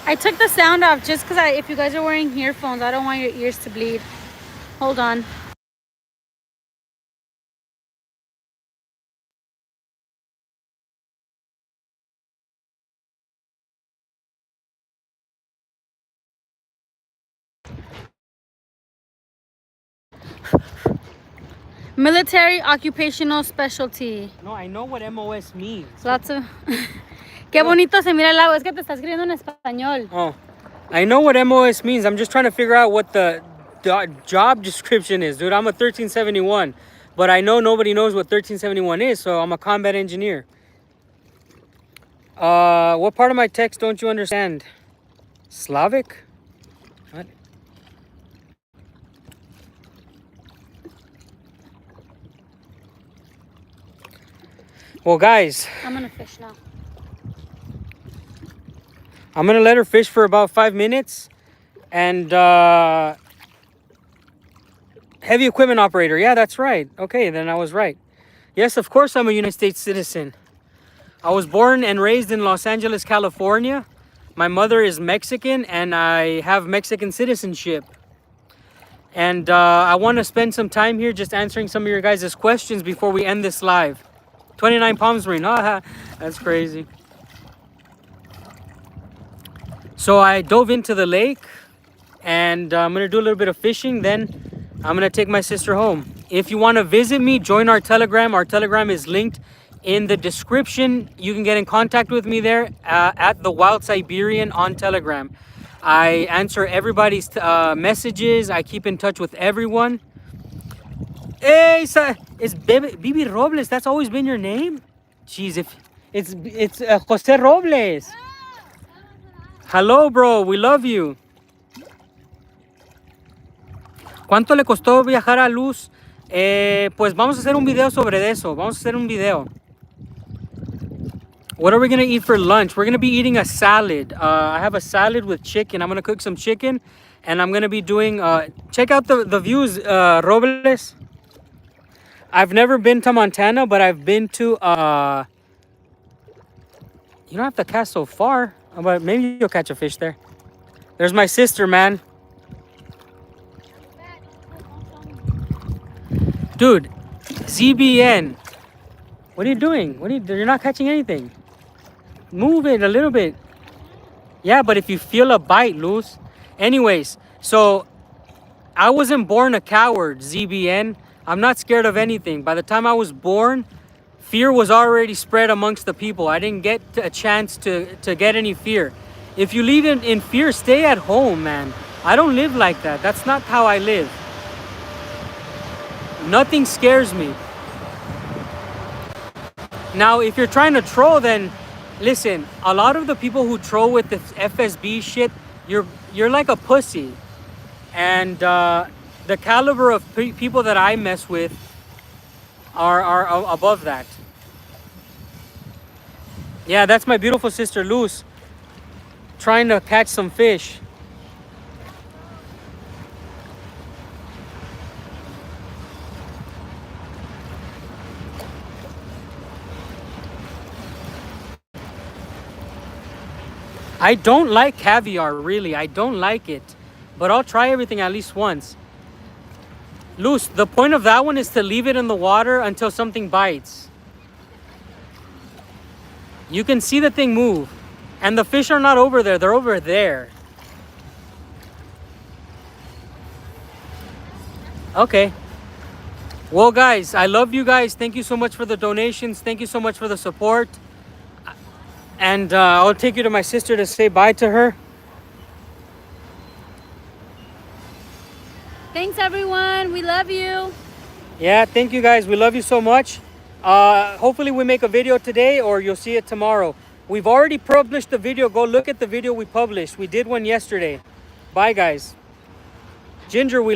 I took the sound off just because if you guys are wearing earphones, I don't want your ears to bleed. Hold on. Military occupational specialty. No, I know what MOS means. Lots of... Qué bonito se mira el lago. Es que te está escribiendo en español. Oh, I know what MOS means. I'm just trying to figure out what the job description is, dude. I'm a 1371, but I know nobody knows what 1371 is, so I'm a combat engineer. What part of my text don't you understand? Slavic? What? Well, guys, I'm gonna fish now. I'm gonna let her fish for about 5 minutes. And heavy equipment operator. Yeah, that's right. Okay, then I was right. Yes, of course I'm a United States citizen. I was born and raised in Los Angeles, California. My mother is Mexican and I have Mexican citizenship. And I want to spend some time here just answering some of your guys' questions before we end this live. 29 Palms Marine. Oh, that's crazy. So I dove into the lake and I'm going to do a little bit of fishing. Then I'm going to take my sister home. If you want to visit me, join our Telegram. Our Telegram is linked In the description, you can get in contact with me there at the Wild Siberian on Telegram. I answer everybody's messages. I keep in touch with everyone. Hey, it's Bibi Robles. That's always been your name? Jeez, if it's Jose Robles. Hello, bro. We love you. ¿Cuánto le costó viajar a Luz? Pues vamos a hacer un video sobre eso. Vamos a hacer un video. What are we gonna eat for lunch? We're gonna be eating a salad. I have a salad with chicken. I'm gonna cook some chicken, and I'm gonna be doing. Check out the views, Robles. I've never been to Montana, but I've been to. You don't have to cast so far, but maybe you'll catch a fish there. There's my sister, man. Dude, ZBN. What are you doing? You're not catching anything. Move it a little bit. Yeah, but if you feel a bite, Luz. Anyways, so I wasn't born a coward, ZBN. I'm not scared of anything. By the time I was born, fear was already spread amongst the people. I didn't get a chance to get any fear. If you live in fear, stay at home, man. I don't live like that. That's not how I live. Nothing scares me. Now, if you're trying to troll, then listen, a lot of the people who troll with the FSB shit, you're like a pussy. And the caliber of people that I mess with are above that. Yeah, that's my beautiful sister Luz trying to catch some fish. I don't like caviar, really. I don't like it. But I'll try everything at least once. Luz, the point of that one is to leave it in the water until something bites. You can see the thing move. And the fish are not over there. They're over there. Okay. Well, guys, I love you guys. Thank you so much for the donations. Thank you so much for the support. And I'll take you to my sister to say bye to her. Thanks, everyone. We love you. Yeah, thank you guys. We love you so much. Hopefully we make a video today or you'll see it tomorrow. We've already published the video. Go look at the video we published. We did one yesterday. Bye, guys. Ginger, we